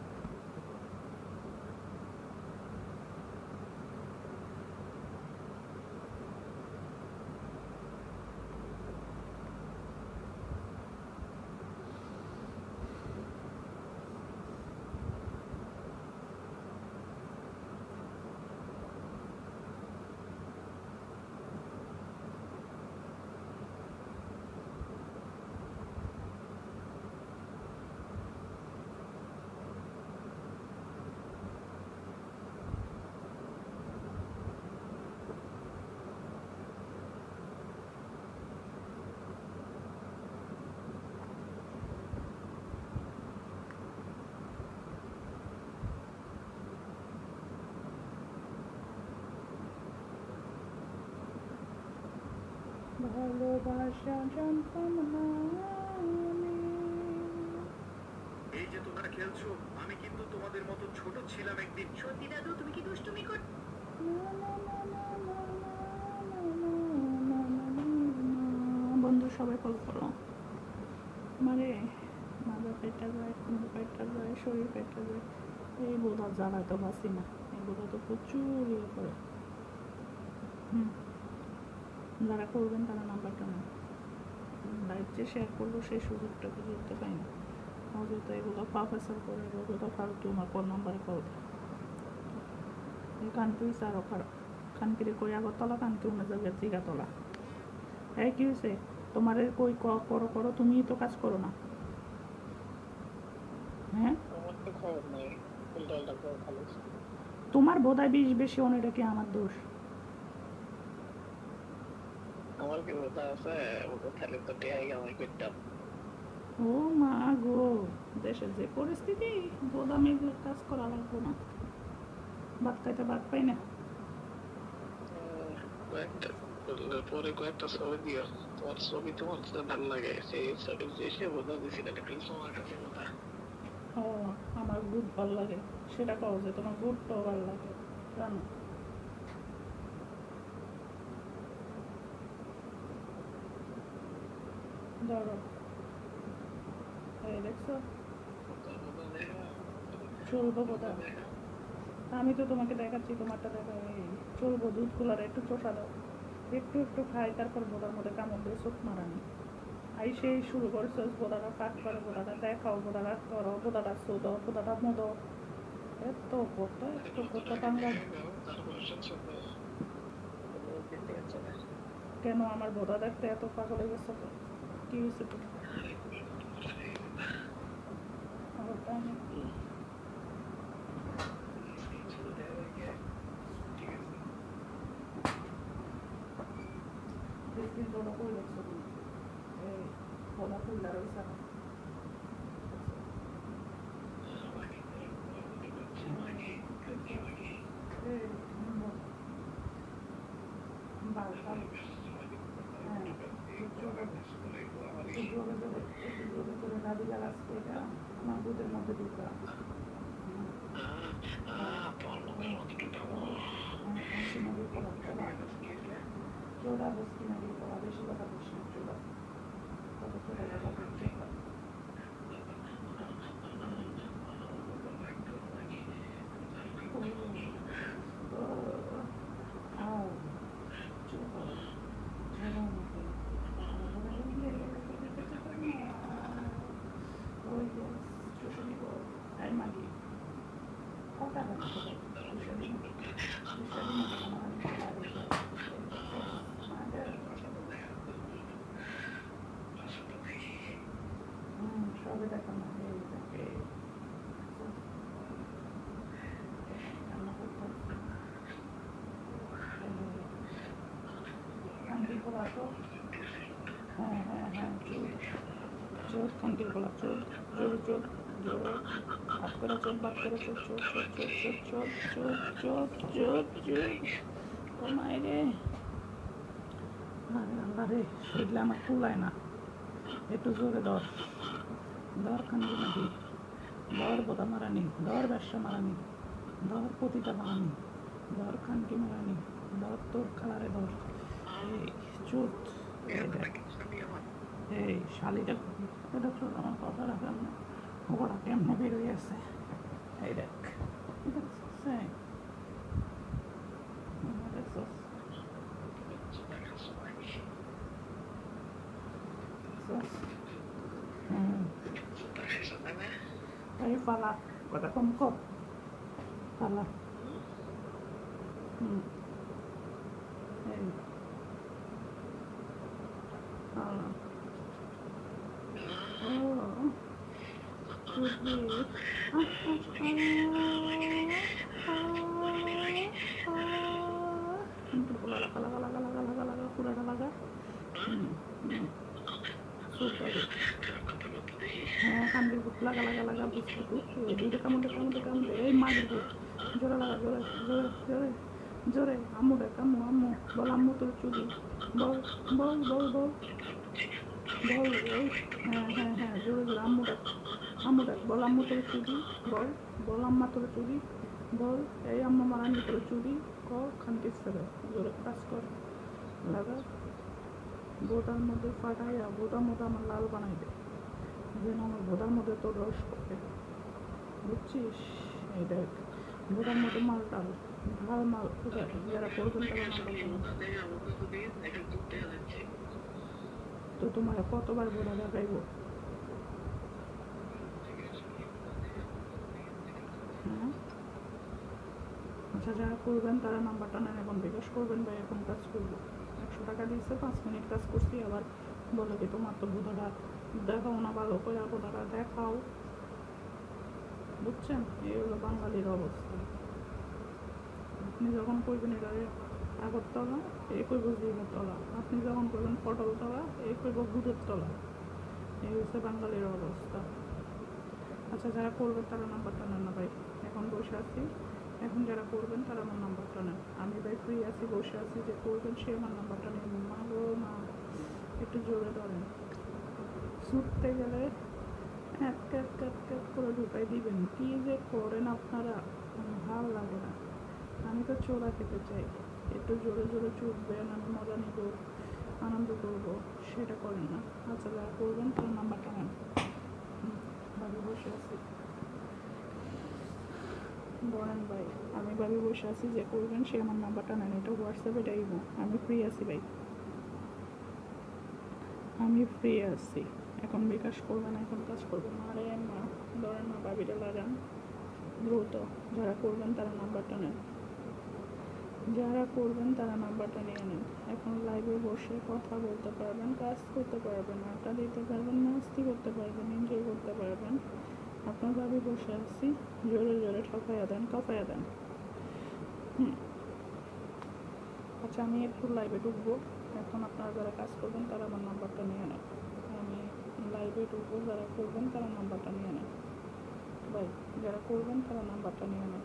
ভালোবাসা জানতাম না আমি। এই যে তোমরা খেলছো, আমি কিন্তু তোমাদের মতো ছোট ছিলাম একদিন। সত্যি দাদু, তুমি কি দুষ্টুমি কর? বন্ধু সবাই কল করো। মানে মাথা পেটা যায়, কোনো পেটা যায়, শরীর পেটা যায়। এই বোধা জ্বালায় তো বাঁচি না। এই বোধা তো প্রচুর ইয়ে করে। যারা করবেন তারা নাম্বারটা নেন। লাইভ যে শেয়ার করবো সেই সুযোগটা তো পাই না। অযথা এগুলো প্রফেসর করে, অযথা ফালতু আমার কোন নাম্বারে কল দেয়। এই কানপুই আরও খারাপ। কানকিরে কই আগরতলা, কানকি অন্য জায়গায় জিগাতলা। এই কী হয়েছে তোমার? কই করো করো, তুমিই তো কাজ করো না। হ্যাঁ, তোমার বোধহয় 20 বেশি, অনেকটা কি আমার দোষ? আমার কি কথা আছে? ওটা তাহলে তো টেয়াই আমি করতাম। ও মা গো, দেশের যে পরিস্থিতি, বোদামে কাজ করা লাগবো না। ভাত খাইতে ভাত পাই না। কয়েকটা পরে কয়েকটা ছবি দিও। তোমার ছবি তোমার ভালো লাগে, সেই ছবি যে বোঝা দিছিল তোমার কাছে কথা। ও, আমার গুড ভালো লাগে, সেটা কও যে তোমার গুডটাও ভালো লাগে কেন? ধরো, এই দেখছো চলবো বোধা। আমি তো তোমাকে দেখাচ্ছি, তোমারটা দেখা। এই চলবো, দুধ কুলারে একটু চোষা দাও, একটু একটু খাই, তারপর বোধার মধ্যে কামড় দিয়ে চোখ মারানি। আই সেই শুরু করছো, বোধাটা কাট করে, বোধাটা দেখাও, বোধাটা করো, বোধাটা শোধো, বোধাটা মোদো। এত কত টাঙ্গা। কেন আমার বোধা দেখতে এত পাগল হয়ে গেছে? তো কি হয়েছে? তো বোধা খুললা রয়েছে না। আমার দুধের মধ্যে ঢুকা চোরা বসকি না দিয়ে করা, বেশি কথা বলছি না। চোরা কত চোরা কথা বলছে। সবে দেখা না হ্যাঁ হ্যাঁ হ্যাঁ, চোর খানকির গলা, চোর চোর চোর চোর, ভাত করে চোর, ভাত করে চোর, চোর চোর চোর চোর চোর চোর চোর চোর চোর। ও মাই রে, আরে আল্লাহ রে, শরীরে আমার কুলায় না। একটু জোরে ধর, ধর খানকি নাকি, ধর বোদা মারানি, ধর ব্যবসা মারানি, ধর পতিতা মারানি, ধর খানকি মারানি, ধর তোর খালারে ধর। এই চুপ, এই দেখ, এই শালিটা, এটা ছোট আমার কথা রাখার না, ওরা কেমনে বেরোয় আছে, এই দেখ, দেখছিস? দেখছিস? হুম, এই পালা, কথা কম কর, পালা, হুম, এই পালা, ও বুঝলি, লাগা লাগা লাগা লাগা লাগা লাগা পুরাটা লাগা, হুম হুম, সুপার, হ্যাঁ কান্দির বুক লাগা লাগা লাগা বিস্কুট এই দুইটা কামড়ে কামড়ে কামড়ে, এই মাগির বুক জোরে লাগা, জোরে জোরে জোরে জোরে, আম্মু দেখ, আম্মু আম্মু বল, আম্মু তোর চুরি, বল বল বল বল বল, এই হ্যাঁ হ্যাঁ হ্যাঁ জোরে জোরে, আম্মু দেখ বল, আম্মু তোর চুরি, বল বল আম্মা তোর চুরি, বল এই আম্মা মারানি তোর চুরি, কর খানকির ছেলে, জোরে কাজ কর, লাগা, বোটার মধ্যে ফাটাইয়া বোটা মতো আমার লাল বানাই দে, যেন আমার বোটার মধ্যে তোর রস পড়ে, বুঝছিস? এই দেখ, বোটার মতো মাল টাল, ঢাল মাল, কোথায় যারা করবেন তারা নাম্বার করবেন। তো তোমার কতবার বোটা দেখাইব? হ্যাঁ, আচ্ছা যারা করবেন তারা নাম্বারটা নেন, এখন বিকাশ করবেন বা এখন কাজ করবো, 100 টাকা দিয়েছে, 5 মিনিট কাজ করছি, আবার বলে কি তোমার তো বোধাটা দেখাও না ভালো করে, বোধাটা দেখাও, বুঝছেন? এই হলো বাঙালির অবস্থা। আপনি যখন করবেন এটারে আগরতলা, এই কইব জিভের তলা, আপনি যখন করবেন পটল তলা, এই কইব ভূতের তলা, এই হচ্ছে বাঙালির অবস্থা। আচ্ছা যারা করবেন তারা নাম্বারটা নেন না ভাই, এখন বসে আছি, এখন যারা করবেন তারা আমার নাম্বারটা নেন, আমি ভাই ফ্রি আছি, বসে আছি, যে করবেন সে আমার নাম্বারটা নেন, মা গো মা, একটু জোরে ধরেন, ছুটতে গেলে এক এক এক এক করে ঢুকাই দিবেন, কি যে করেন আপনারা, ভালো লাগে না, আমি তো চোরা খেতে চাই, একটু জোরে জোরে ছুটবেন, আমি মজা নিব, আনন্দ করবো, সেটা করেন না। আচ্ছা যারা করবেন তার নাম্বারটা নেন, বাড়ি বসে আছি, বলেন ভাই, আমি বাড়ি বসে আছি, যে করবেন সে আমার নাম্বারটা নেন, এটা হোয়াটসঅ্যাপ, এটা ইমো, আমি ফ্রি আছি ভাই, আমি ফ্রি আছি, এখন বিকাশ করবেন, এখন কাজ করবেন, আরে মা ধরেন না, বাবিটা লাগান দ্রুত, যারা করবেন তারা নাম্বারটা নেন, যারা করবেন তারা নাম্বারটা নিয়ে নেন, এখন লাইভে বসে কথা বলতে পারবেন, কাজ করতে পারবেন, আড্ডা দিতে পারবেন, মাস্তি করতে পারবেন, এনজয় করতে পারবেন, আপনার ভাবি বসে আছি, জোরে জোরে ঠকাইয়া দেন, কাঁপাইয়া দেন। আচ্ছা আমি একটু লাইভে ঢুকবো, এখন আপনারা যারা কাজ করবেন তারা আমার নাম্বারটা নিয়ে নেন, আমি লাইভে ঢুকবো, যারা করবেন তারা নাম্বারটা নিয়ে নেন ভাই, যারা করবেন তারা নাম্বারটা নিয়ে নেন,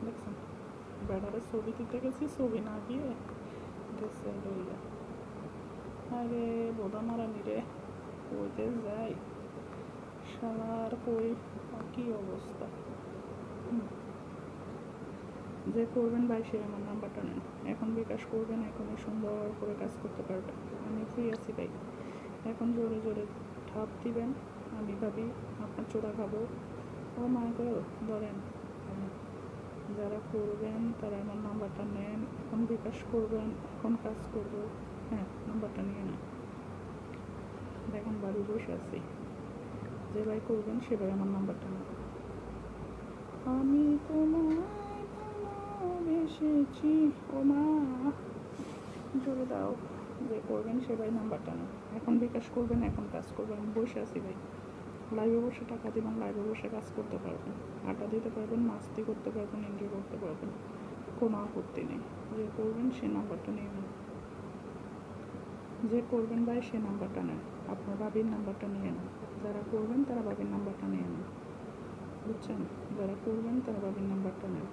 দেখছেন ব্যাটারের ছবি তুলতে গেছি, ছবি না গিয়ে গেছে লইয়া, আরে বোধা মারানি রে, কইতে যাই শালার, কই কি অবস্থা, যে করবেন ভাই সে আমার নাম্বারটা নেন, এখন বিকাশ করবেন, এখনই সুন্দর করে কাজ করতে পারবেন, আমি ফ্রি আছি ভাই, এখন জোরে জোরে ঠাপ দিবেন, আমি ভাবি আপনার চোরা খাবো, ও মা গো ধরেন, যারা করবেন তারা আমার নাম্বারটা নেন, এখন বিকাশ করবেন, এখন কাজ করবো, হ্যাঁ নাম্বারটা নিয়ে নেন, দেখুন বাড়ি বসে আছি, যে ভাই করবেন সে ভাই আমার নাম্বারটা নেন, আমি তোমায় ভালোবেসেছি, ও মা জোরে দাও, যে করবেন সে ভাই নাম্বারটা নেন, এখন বিকাশ করবেন, এখন কাজ করবেন, আমি বসে আছি ভাই, লাইভে বসে টাকা দিবেন, লাইভে বসে কাজ করতে পারবেন, আড্ডা দিতে পারবেন, মাস্তি করতে পারবেন, এনজয় করতে পারবেন, কোনো আপত্তি নেই, যে করবেন সে নাম্বারটা নিয়ে নেন, যে করবেন ভাই সে নাম্বারটা নেন, আপনার ভাবির নাম্বারটা নিয়ে নেন, যারা করবেন তারা ভাবির নাম্বারটা নিয়ে নেন, বুঝছেন? যারা করবেন তারা ভাবির নাম্বারটা নেন,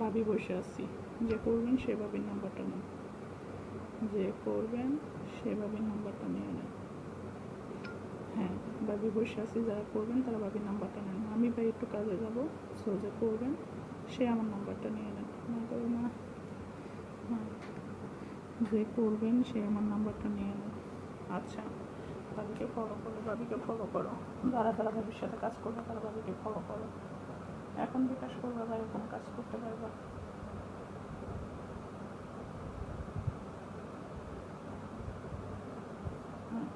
ভাবি বসে আছি, যে করবেন সে ভাবির নাম্বারটা নেন, যে করবেন সে ভাবির নাম্বারটা নিয়ে নেন। হ্যাঁ, ভাবি বসে আছি, যারা করবেন তারা ভাবির নাম্বারটা নেন। আমি ভাই একটু কাজে যাব, সো যে করবেন সে আমার নাম্বারটা নিয়ে নেন। না করো না, হ্যাঁ, যে করবেন সে আমার নাম্বারটা নিয়ে নেন। আচ্ছা, ভাবিকে ফলো করো, ভাবিকে ফলো করো, যারা যারা ভাবির সাথে কাজ করবে তারা ভাবিকে ফলো করো। এখন বিকাশ করবে বা এরকম কাজ করতে পারবা। হুম,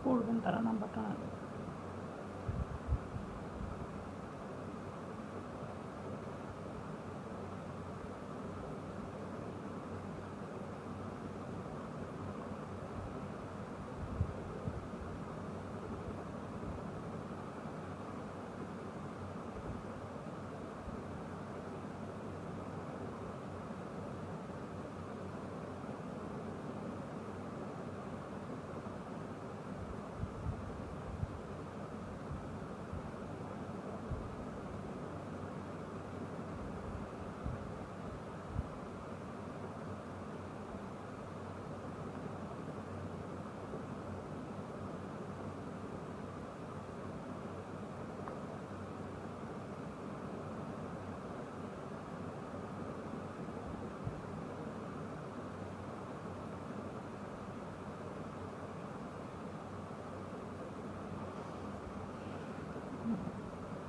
করবেন তারা নাম্বারটা নেন।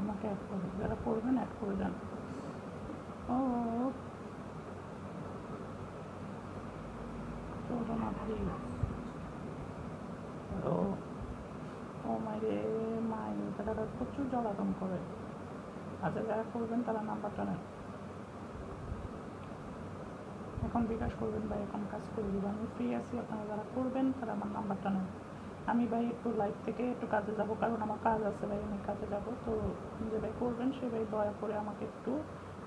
আমাকে অ্যাড করবে, যারা করবেন অ্যাড করে দেন। ও চলো না প্লিজ। ও ও মাইরে মাই, তারা প্রচুর জ্বালাতন করে। আচ্ছা, যারা করবেন তারা নাম্বারটা নেন। এখন বিকাশ করবেন ভাই, এখন কাজ করে দিব, আমি ফ্রি আছি। আপনারা যারা করবেন তারা আমার নাম্বারটা নেন। আমি ভাই একটু লাইভ থেকে একটু কাজে যাব, কারণ আমার কাজ আছে ভাই, আমি কাজে যাব। তো যে ভাই করবেন সে ভাই দয়া করে আমাকে একটু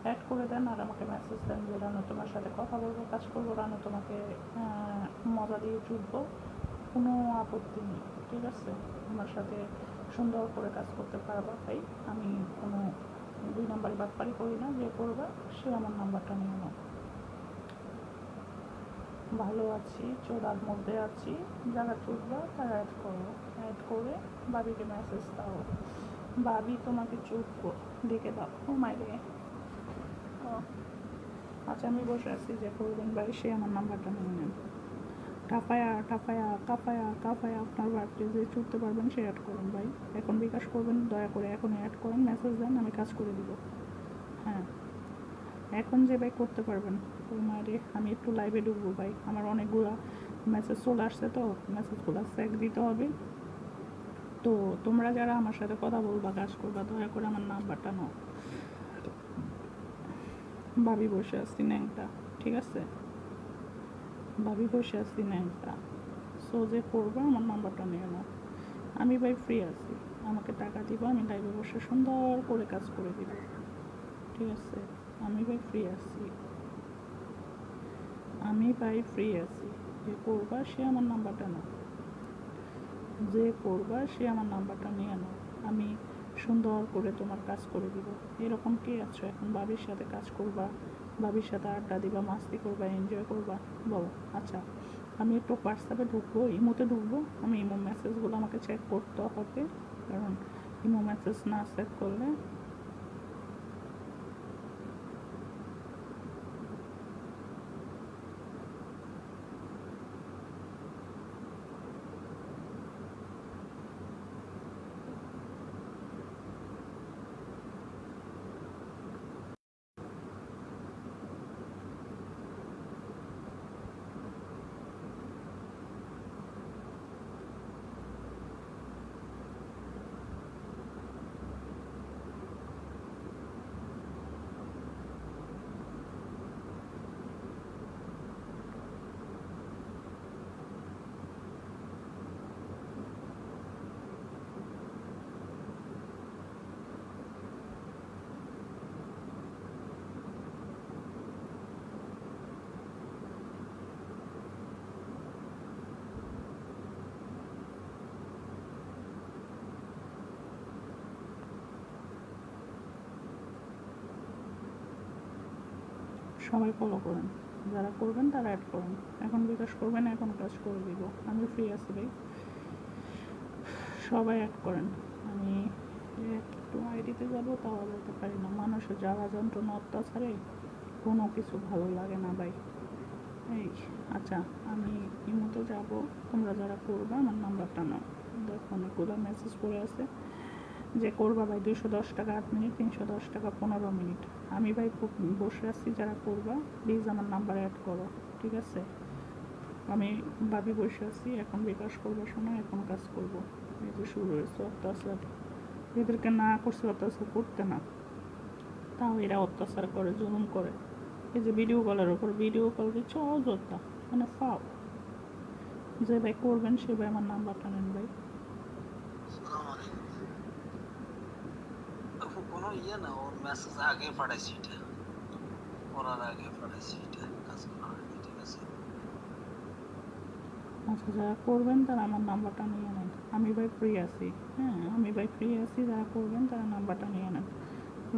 অ্যাড করে দেন, আর আমাকে মেসেজ দেন যে রানু তোমার সাথে কথা বলবো, কাজ করবো, রানু তোমাকে মজা দিয়ে চুলবো, কোনো আপত্তি নেই, ঠিক আছে? আমার সাথে সুন্দর করে কাজ করতে পারবা ভাই, আমি কোনো 2 নাম্বারে বাটপারি করি না, যে করবে সে আমার নাম্বারটা নিয়ে নাও। ভালো আছি, চোরার মধ্যে আছি, যারা চুপবা তারা অ্যাড করো, অ্যাড করে বাবিকে মেসেজ দাও, বাবি তোমাকে চুপ ডেকে দাও। ও মাইরে, ও আচ্ছা আমি বসে আছি, যে করবেন ভাই সে আমার নাম্বারটা নিয়ে নেন। টাফায়া টাফায়া কাফায়া কাফায়া আপনার বাড়িতে যে চুপতে পারবেন সে অ্যাড করুন ভাই। এখন বিকাশ করবেন, দয়া করে এখনই অ্যাড করেন, মেসেজ দেন, আমি কাজ করে দিব। হ্যাঁ এখন যে ভাই করতে পারবেন। ওই মারে আমি একটু লাইভে ঢুকবো ভাই, আমার অনেকগুলো মেসেজ চলে আসছে, তো মেসেজগুলো চেক দিতে হবে। তো তোমরা যারা আমার সাথে কথা বলবা, কাজ করবা, দয়া করে আমার নাম্বারটা নাও। ভাবি বসে আসছি ন্যাংটা, ঠিক আছে, ভাবি বসে আসছি ন্যাংটা। সো যে করবা আমার নাম্বারটা নিয়ে নাও। আমি ভাই ফ্রি আছি, আমাকে টাকা দিব, আমি লাইভে বসে সুন্দর করে কাজ করে দিব, ঠিক আছে। আমি ভাই ফ্রি আছি, আমি ভাই ফ্রি আছি। যে করবা সে আমার নাম্বারটা নাও, যে করবা সে আমার নাম্বারটা নিয়ে নাও, আমি সুন্দর করে তোমার কাজ করে দিব। এরকম কে আছো এখন বাবির সাথে কাজ করবা, বাবির সাথে আড্ডা দিবা, মাস্তি করবা, এনজয় করবা, বলো। আচ্ছা আমি একটু হোয়াটসঅ্যাপে ঢুকবো, ইমোতে ঢুকবো, আমি ইমো মেসেজগুলো আমাকে চেক করতে হবে, কারণ ইমো মেসেজ না চেক করলে সবাই ফলো করেন, যারা করবেন তারা অ্যাড করেন। এখন বিকাশ করবেন, এখন কাজ করে দিব, আমি ফ্রি আছি ভাই, সবাই অ্যাড করেন। আমি একটু আইডিতে যাবো, তাও যেতে পারি না, মানুষের জ্বালা যন্ত্রণা অত্যাচারে কোনো কিছু ভালো লাগে না ভাই। এই আচ্ছা আমি ইমোতে যাব, তোমরা যারা করবা আমার নাম্বারটা নাও। দেখো অনেকগুলো মেসেজ পড়ে আছে, যে করবা ভাই 210 টাকা 8 মিনিট, 310 টাকা 15 মিনিট। আমি ভাই খুব বসে আছি, যারা করবা প্লিজ আমার নাম্বারে অ্যাড করো, ঠিক আছে। আমি ভাবি বসে আছি, এখন বিকাশ করবার সময় এখন কাজ করব। এই যে শুরু হয়েছে অত্যাচার, এদেরকে না করছে অত্যাচার করতে না, তাও এরা অত্যাচার করে, জুলুম করে। এই যে ভিডিও কলের ওপর ভিডিও কল দিচ্ছে অযথা, মানে ফাও। যে ভাই করবেন সে ভাই আমার নাম্বারটা নেন ভাই। কোনো ইয়ে না, ওর মেসেজ আগে পাঠাইছি, এটা করার আগে পাঠাইছি, এটা কাজ করার আগে, ঠিক আছে। আচ্ছা যারা করবেন তারা আমার নাম্বারটা নিয়ে নেন, আমি ভাই ফ্রি আছি। হ্যাঁ আমি ভাই ফ্রি আছি, যারা করবেন তারা নাম্বারটা নিয়ে নেন।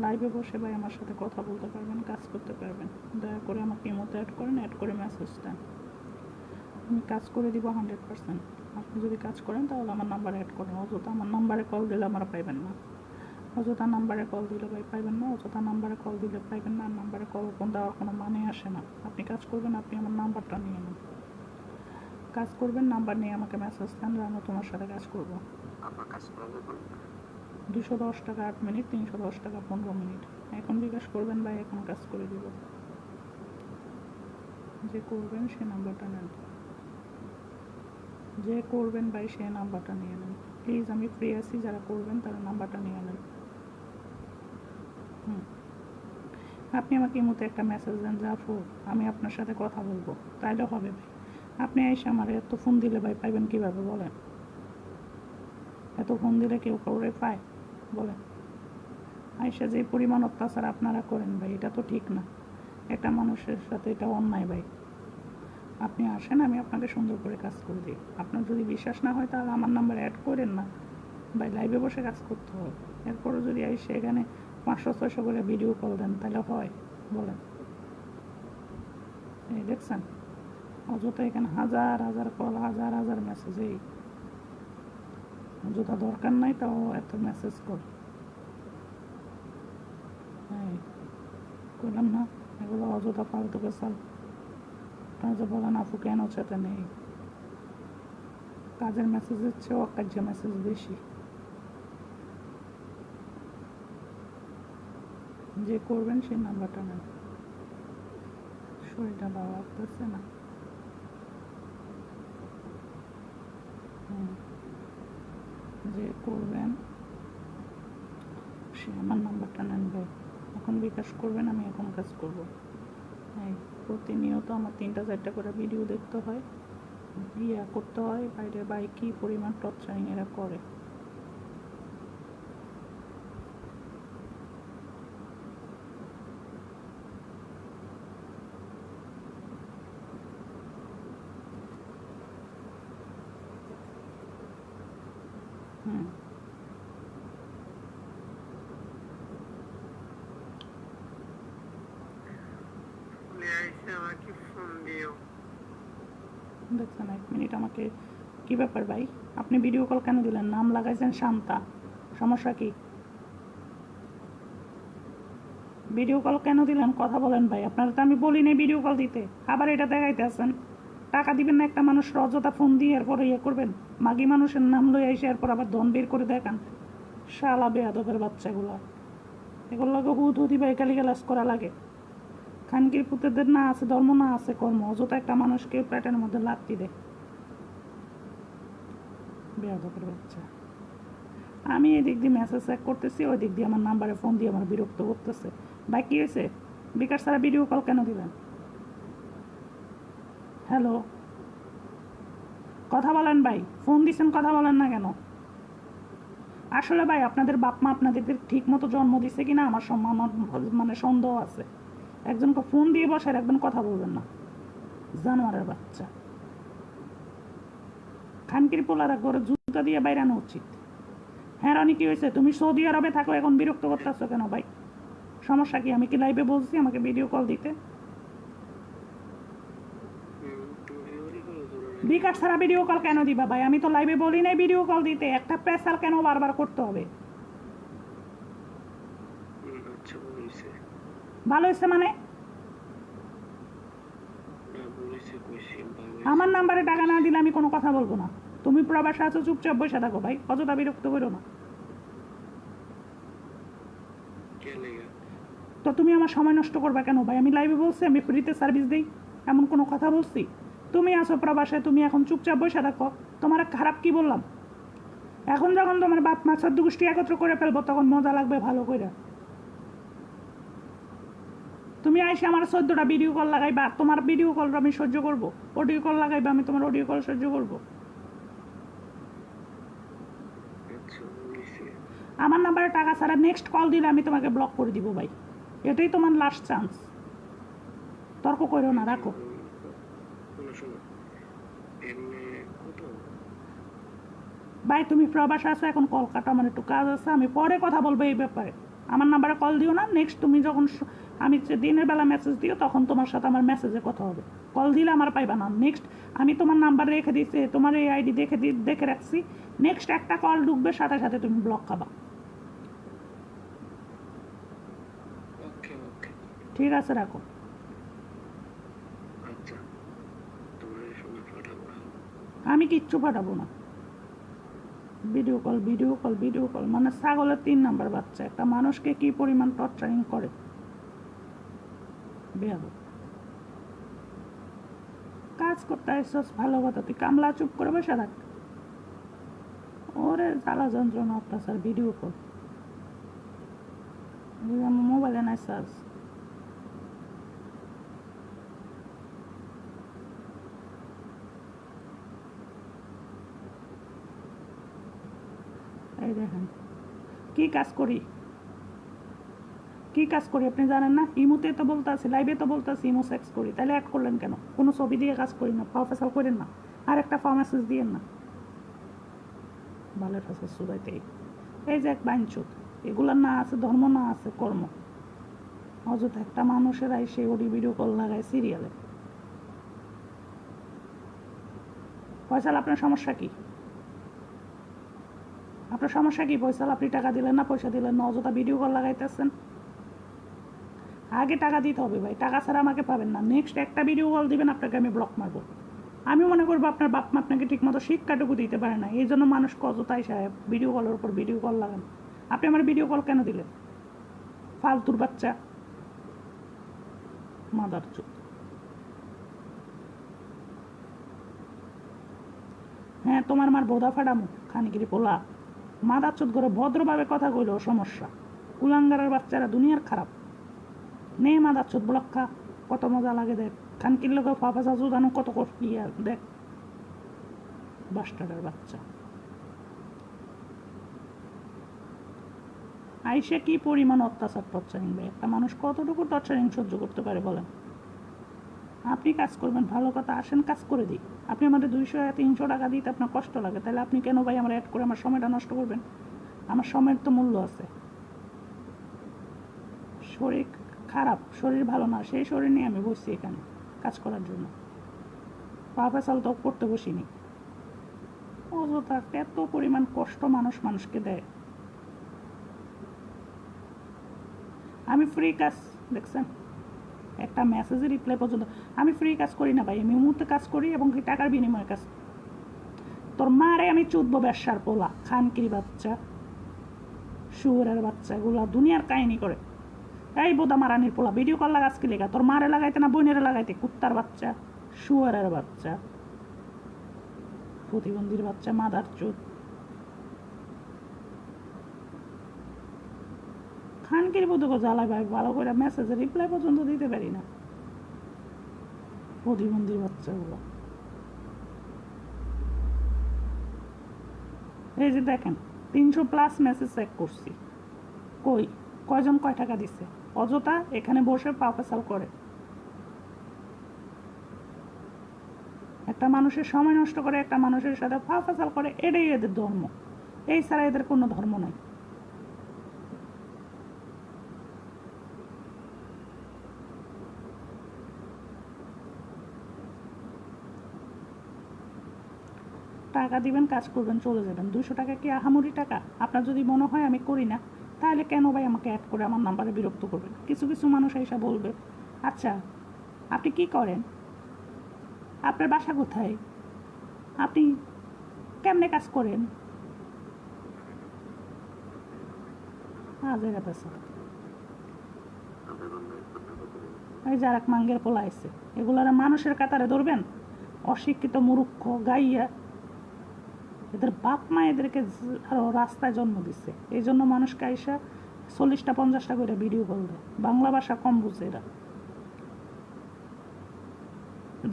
লাইভে বসে ভাই আমার সাথে কথা বলতে পারবেন, কাজ করতে পারবেন। দয়া করে আমাকে ইমোতে অ্যাড করেন, অ্যাড করে মেসেজ দেন, আমি কাজ করে দিব 100%। আপনি যদি কাজ করেন তাহলে আমার নাম্বারে অ্যাড করেন, অযথা আমার নাম্বারে কল দিলে আমরা পাইবেন না, অযথা নাম্বারে কল দিলে ভাই পাইবেন না, অযথা নাম্বারে কল দিলে পাইবেন না। নাম্বারে কল দেওয়ার কোনো মানে আসে না। আপনি কাজ করবেন, আপনি আমার নাম্বারটা নিয়ে নেন, কাজ করবেন, নাম্বার নিয়ে আমাকে মেসেজ দেন, আমি তোমার সাথে কাজ করব। আপনার কাজ করা যাবে 210 টাকা 8 মিনিট, 310 টাকা 15 মিনিট। এখন জিজ্ঞেস করবেন ভাই, এখন কাজ করে দিব। যে করবেন সে নাম্বারটা নেন, যে করবেন ভাই সে নাম্বারটা নিয়ে নেন প্লিজ। আমি ফ্রি আছি, যারা করবেন তারা নাম্বারটা নিয়ে নেন। আপনি আমাকে এই মতো একটা মেসেজ দেন, জাফু আমি আপনার সাথে কথা বলবো, তাইলে হবে ভাই। আপনি এসে আমার এত ফোন দিলে ভাই পাইবেন কীভাবে বলেন? এত ফোন দিলে কেউ কাউরে পায় বলেন? আইসা যে পরিমাণ অত্যাচার আপনারা করেন ভাই, এটা তো ঠিক না, একটা মানুষের সাথে এটা অন্যায় ভাই। আপনি আসেন, আমি আপনাকে সুন্দর করে কাজ করে দিই। আপনার যদি বিশ্বাস না হয় তাহলে আমার নাম্বার অ্যাড করেন না ভাই, লাইভে বসে কাজ করতে হবে। এরপরও যদি আইসে এখানে 500-600 করে ভিডিও কল দেন, তাহলে হয়? বলেন। এই দেখছেন, অযথা এখানে হাজার হাজার কল, হাজার হাজার মেসেজ। এই অযথা দরকার নাই তাও এত মেসেজ কল। হ্যাঁ, করলাম না, এগুলো অযথা ফালতু পেশাল। আপনারা যে বলেন আপু কেন সাথে নেই, কাজের মেসেজের চেয়েও অকার্য মেসেজ বেশি। যে করবেন সেই নাম্বারটা নেন। শরীরটা ভালো লাগতেছে না। যে করবেন সে আমার নাম্বারটা নেন ভাই। এখন বিকাশ করবেন, আমি এখন কাজ করব। হ্যাঁ, প্রতিনিয়ত আমার 3-4টা করে ভিডিও দেখতে হয়, ইয়া করতে হয় বাইরে, বাই কী পরিমাণ টর্চারিং এরা করে। আমাকে ফোন দিও। দেখছেন, 1 মিনিট। আমাকে কি ব্যাপার ভাই, আপনি ভিডিও কল কেন দিলেন? নাম লাগাইছেন শান্তা, সমস্যা কি? ভিডিও কল কেন দিলেন? কথা বলেন ভাই। আপনারা তো আমি বলি নাই ভিডিও কল দিতে, আবার এটা দেখাইতে আসেন। টাকা দিবেন না একটা মানুষ অযথা ফোন দিয়ে এরপরে ইয়ে করবেন? মাগি মানুষের নাম লয়ে এসে এরপর আবার ধন বের করে দেখান। শালা বেয়াদবের বাচ্চাগুলো, এগুলোকে হুদ হুদি ভাই গালিগালাজ করা লাগে। খানকির পুত্রদের না আছে ধর্ম, না আছে কর্ম, অযথা একটা মানুষকে পেটের মধ্যে লাত্তি দেয়। বেয়াদবের বাচ্চা। আমি এদিক দিয়ে মেসেজ চেক করতেছি, ওই দিক দিয়ে আমার নাম্বারে ফোন দিয়ে আমার বিরক্ত করতেছে। ভাই কী হয়েছে? বিকাশ ছাড়া ভিডিও কল কেন দিলেন? হ্যালো, কথা বলেন ভাই। ফোন দিছেন, কথা বলেন না কেন? আসলে ভাই আপনাদের বাপ মা আপনাদেরকে ঠিক মতো জন্ম দিছে কিনা আমার মানে সন্দেহ আছে। একজনকে ফোন দিয়ে বসে রাখবেন, কথা বলবেন না। জানোয়ারের বাচ্চা। খানকির পোলারা করে জুতা দিয়ে বাইরানো উচিত। হ্যাঁ রানি, কি হয়েছে? তুমি সৌদি আরবে থাকো, এখন বিরক্ত করতেছো কেন ভাই? সমস্যা কি? আমি কি লাইভে বলছি আমাকে ভিডিও কল দিতে? বিকাশ ছাড়া ভিডিও কল কেন দিবা ভাই? আমি তো লাইভে বলি নাই ভিডিও কল দিতে। একটা প্রেসার কেন বারবার করতে হবে? ভালো হয়েছে মানে? আমার নাম্বারে টাকা না দিলে আমি কোনো কথা বলবো না। তুমি প্রবাসে আছো, চুপচাপ বসে থাকো ভাই, অযথা বিরক্ত করো না। তো তুমি আমার সময় নষ্ট করবা কেন ভাই? আমি লাইভে বলছি আমি ফ্রিতে সার্ভিস দিই, এমন কোনো কথা বলছি? তুমি আছো প্রবাসে, তুমি এখন চুপচাপ বসে থাকো। তোমার খারাপ কি বললাম? এখন যখন তোমার বাপ মা চোদ্দ গোষ্ঠী একত্র করে ফেলবো তখন মজা লাগবে ভালো করে। তুমি আইসে আমার 14টা ভিডিও কল লাগাইবা, তোমার ভিডিও কল আমি সহ্য করবো। অডিও কল লাগাইবা, আমি তোমার অডিও কল সহ্য করবো। আমার নাম্বারে টাকা ছাড়া নেক্সট কল দিলে আমি তোমাকে ব্লক করে দিব ভাই। এটাই তোমার লাস্ট চান্স। তর্ক করো না, রাখো। ভাই তুমি প্রবাসে আছো, এখন কল কাটো, আমার একটু কাজ আছে, আমি পরে কথা বলবো এই ব্যাপারে। আমার নাম্বারে কল দিও না। নেক্সট তুমি যখন আমি দিনের বেলা মেসেজ দিও তখন তোমার সাথে আমার মেসেজে কথা হবে। কল দিলে আমার পাইবা না। নেক্সট আমি তোমার নাম্বার রেখে দিচ্ছি, তোমার এই আইডি দেখে রাখছি। নেক্সট একটা কল ঢুকবে, সাথে সাথে তুমি ব্লক খাবা। ঠিক আছে, রাখো। আমি কিচ্ছু পাঠাবো না। Video call, video call, video call মানে ছাগলের 3 নাম্বার বাচ্চা। একটা মানুষকে কি পরিমাণ টর্চারিং করে বেয়াদব। কাজ করতে আসছস ভালো কথা, তুই কামলা চুপ করে বসে থাক। ওরে জ্বালা যন্ত্রণা অত্যাচার। ভিডিও কল আমার মোবাইলে নাই চার্জ। এই দেখেন কি কাজ করি, কি কাজ করি আপনি জানেন না? ইমোতে তো বলতে আছি, লাইভে তো বলতে আছি ইমো সেক্স করি, তাহলে অ্যাড করলেন কেন? কোনো ছবি দিয়ে কাজ করি না, প্রফেশনাল করেন না, আর একটা মেসেজ দিয়েন না। ভালো ফেসাল সুদাইতেই এই যে এক বাইনচুত এগুলা না আছে ধর্ম, না আছে কর্ম। অযথা একটা মানুষের আইসে ওডি ভিডিও কল লাগায় সিরিয়ালে। ফয়সাল, আপনার সমস্যা কি? আপনার সমস্যা কি ফয়সাল? আপনি টাকা দিলেন না, পয়সা দিলেন না, অযথা ভিডিও কল লাগাইতেছেন। আগে টাকা দিতে হবে ভাই, টাকা ছাড়া আমাকে পাবেন না। নেক্সট একটা ভিডিও কল দিবেন, আপনাকে আমি ব্লক মারবো। আমি মনে করবো আপনার বাপ মা আপনাকে ঠিকমতো শিক্ষাটুকু দিতে পারে না, এই জন্য মানুষ অযথাই সাহেব ভিডিও কলের উপর ভিডিও কল লাগান। আপনি আমার ভিডিও কল কেন দিলেন? ফালতুর বাচ্চা, মাদার চোদ। হ্যাঁ, তোমার মার বোধা ফাটামু খানিকিরি পোলা, মাদার চোদ করে ভদ্রভাবে কথা কইলেও সমস্যা। কুলাঙ্গারের বাচ্চারা দুনিয়ার খারাপ। নে মাদার চোদ ব্লক খা, কত মজা লাগে দেখ। খানকির লোক ফাফাসা জুদানো কত ইয়া দেখ, বাস্টার্ডের বাচ্চা। আইসে কি পরিমাণ অত্যাচার টর্চারিং ভাই, একটা মানুষ কতটুকু টর্চারিং সহ্য করতে পারে বলেন? আপনি কাজ করবেন, ভালো কথা, আসেন কাজ করে দিই। আপনি আমাদের 200-300 টাকা দিতে আপনার কষ্ট লাগে, তাহলে আপনি কেন ভাই আমার অ্যাড করে আমার সময়টা নষ্ট করবেন? আমার সময়ের তো মূল্য আছে। শরীর খারাপ, শরীর ভালো না, সেই শরীর নিয়ে আমি বসছি এখানে কাজ করার জন্য। প্রফেশনাল তো করতে বসিনি। অযথা এত পরিমাণ কষ্ট মানুষকে দেয়। আমি ফ্রি কাজ দেখছেন, একটা মেসেজের রিপ্লাই পর্যন্ত আমি ফ্রি কাজ করি না ভাই, আমি মুহূর্তে কাজ করি এবং কি টাকার বিনিময়ে কাজ। তোর মারে আমি চুদবো ব্যবসার পোলা, খানকির বাচ্চা, শুয়োরের বাচ্চাগুলা দুনিয়ার কাহিনী করে। এই বোদা মারানির পোলা, ভিডিও কল লাগাস কি লেগা? তোর মারে লাগাইতে না বোনেরে লাগাইতে? কুত্তার বাচ্চা, শুয়োরের বাচ্চা, প্রতিবন্ধীর বাচ্চা, মাদার চোদ। খানকির বুধকে জ্বালায় ভাই, ভালো করে মেসেজের রিপ্লাই পর্যন্ত দিতে পারি না, প্রতিবন্ধীর বাচ্চাগুলো। এই যে দেখেন 300+ মেসেজ চেক করছি, কয়জন কয় টাকা দিচ্ছে? অযথা এখানে বসে পাফাসাল করে, একটা মানুষের সময় নষ্ট করে, একটা মানুষের সাথে পাফাসাল করে। এটাই এদের ধর্ম, এই ছাড়া এদের কোনো ধর্ম নাই। টাকা দিবেন, কাজ করবেন, চলে যাবেন। 200 টাকা কি আহামরি টাকা? আপনার যদি মনে হয় আমি করি না, তাহলে কেন ভাই আমাকে অ্যাড করে আমার নাম্বারে বিরক্ত করবেন? কিছু কিছু মানুষ এসে বলবে, আচ্ছা আপনি কি করেন, আপনার বাসা কোথায়, আপনি কেমনে কাজ করেন? এই যারা মাঙ্গের পোলা আছে, এগুলার মানুষের কাতারে ধরবেন? অশিক্ষিত মূর্খ গাইয়া, এদের বাপ মা এদেরকে আরো রাস্তায় জন্ম দিচ্ছে, এই জন্য মানুষকে আইসা 40টা-50টা করে ভিডিও কল দেয়। বাংলা ভাষা কম বুঝে এরা।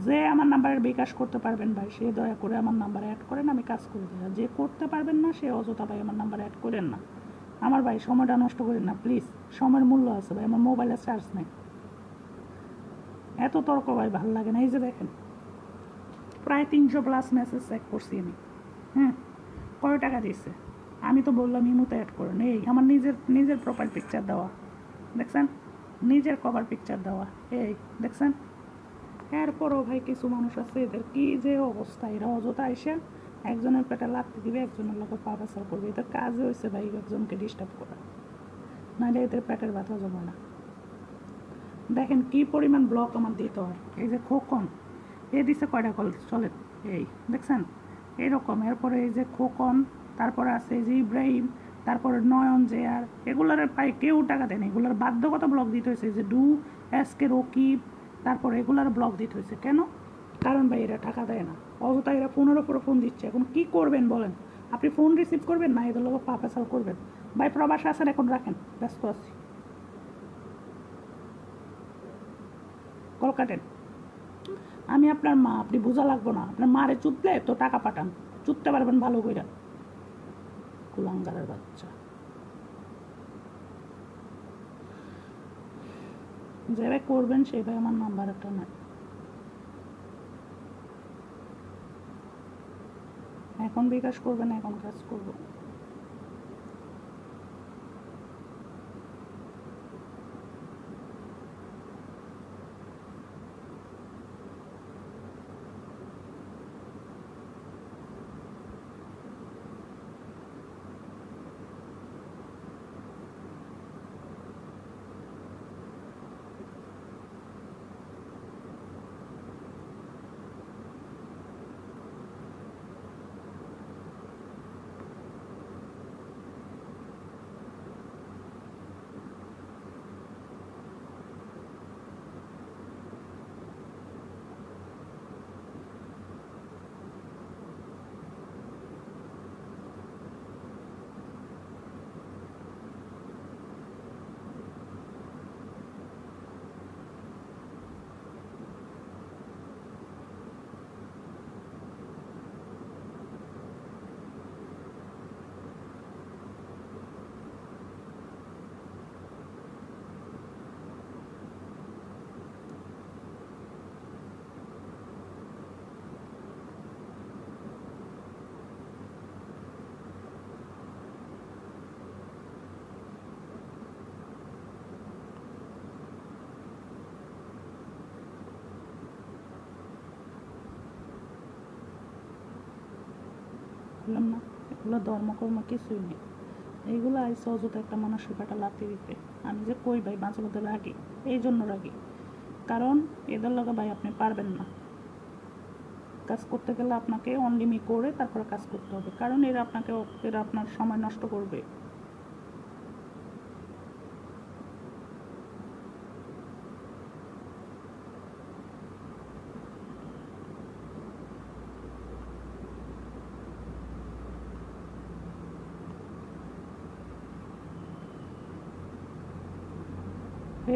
যে আমার নাম্বারের বিকাশ করতে পারবেন ভাই, সে দয়া করে আমার নাম্বারে অ্যাড করেন, আমি কাজ করে দিই। যে করতে পারবেন না, সে অযথা ভাই আমার নাম্বারে অ্যাড করেন না। আমার ভাই সময়টা নষ্ট করেন না প্লিজ, সময়ের মূল্য আছে ভাই, আমার মোবাইলে চার্জ নেই। এত তর্ক ভাই ভালো লাগে না। এই যে দেখেন প্রায় 300+ মেসেজ চেক করছি আমি। হ্যাঁ, কয় টাকা দিচ্ছে? আমি তো বললাম ইমোতে অ্যাড করেন। এই আমার নিজের প্রোফাইল পিকচার দেওয়া, দেখছেন? নিজের কভার পিকচার দেওয়া, এই দেখছেন? এরপরও ভাই কিছু মানুষ আছে, এদের কি যে অবস্থা, এরা অযথা এসে একজনের পেটে লাথি দিবে, একজনের লোকের পা পাচার করবে। এদের কাজে হয়েছে ভাই একজনকে ডিস্টার্ব করা, নাহলে এদের পেটের ব্যথা জমায় না। দেখেন কি পরিমাণ ব্লক আমার দিতে হয়। এই যে খোকন, এ দিছে কয়টা কল চলে, এই দেখছেন এরকম। এরপরে এই যে খোকন, তারপরে আছে এই যে ইব্রাহিম, তারপরে নয়ন জেয়ার, এগুলার পাই কেউ টাকা দেয়নি, এগুলার বাধ্যগত ব্লক দিতে হয়েছে। যে ডু এসকে রকিব, তারপরে এগুলার ব্লক দিতে হয়েছে। কেন? কারণ ভাই এরা টাকা দেয় না, অযথা এরা ফোনের ওপরে ফোন দিচ্ছে। এখন কি করবেন বলেন? আপনি ফোন রিসিভ করবেন না, এদের লোক পা পেছাল করবেন? ভাই প্রবাসে আছেন, এখন রাখেন, ব্যস্ত আছি, কল কাটেন। আমি আপনার মা, আপনি বোঝা লাগবো না। আপনার মারে চুতলে তো টাকা পাঠান, চুততে পারবেন ভালো কইরা, কুলাঙ্গারের বাচ্চা। যেভাবে করবেন সেভাবে আমার নাম্বার একটা নেন। এখন বিকাশ করবেন, এখন কাজ করবো। বুঝলেন না? এগুলো ধর্মকর্ম কিছুই নেই। এইগুলো আইসে অযথা একটা মানুষের কাটা লাথি দিতে। আমি যে কই ভাই মাঝে মধ্যে রাগি, এই জন্য রাগি, কারণ এদের লগে ভাই আপনি পারবেন না। কাজ করতে গেলে আপনাকে অনলিমি করে তারপরে কাজ করতে হবে, কারণ এরা আপনার সময় নষ্ট করবে।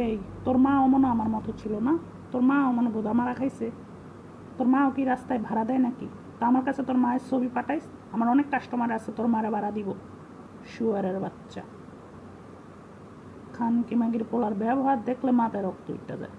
এই তোর মা অমন আমার মতো ছিল না? তোর মা অমন বোধ মারা খাইছে? তোর মাও কি রাস্তায় ভাড়া দেয় নাকি? তা আমার কাছে তোর মায়ের ছবি পাঠাইস, আমার অনেক কাস্টমার আছে, তোর মারে ভাড়া দিব। শুয়ারের বাচ্চা, খান কি মাগির পোলার ব্যবহার দেখলে মাথায় রক্ত উঠতে যায়।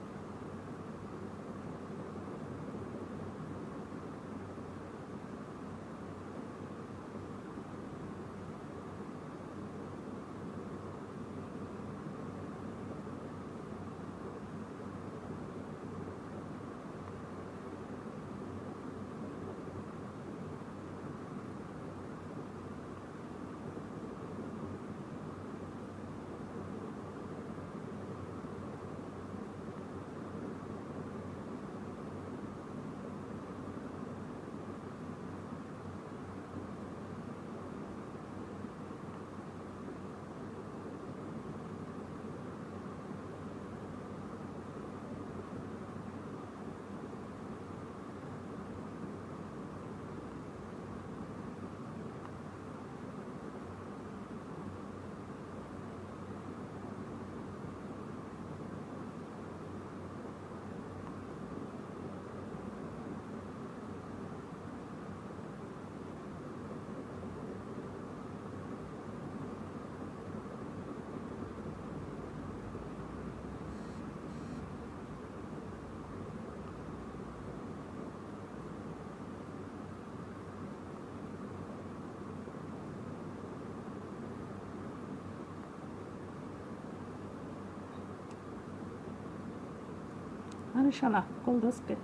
আরে শালা কল দোষকে,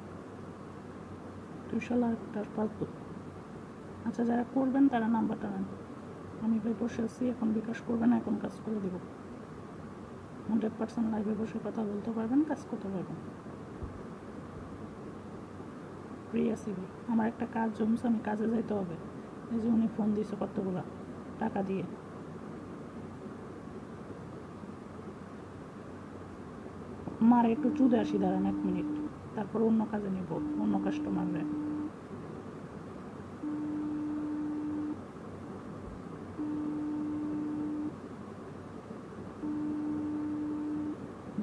তুই শালা একটা ফালতু। আচ্ছা, যারা করবেন তারা নাম্বারটা নেন। আমি ভাই বসে আছি, এখন বিকাশ করবেন, এখন কাজ করে দেব। 100% লাইভে বসে কথা বলতে পারবেন, কাজ করতে পারবেন। ফ্রি আছি ভাই, আমার একটা কাজ জমছে, আমি কাজে যাইতে হবে। এই যে উনি ফোন দিয়েছে কতগুলা টাকা দিয়ে। মার একটু চুদে আসি, দাঁড়ান 1 মিনিট, তারপর অন্য কাজে নিব, অন্য কাস্টমাররে।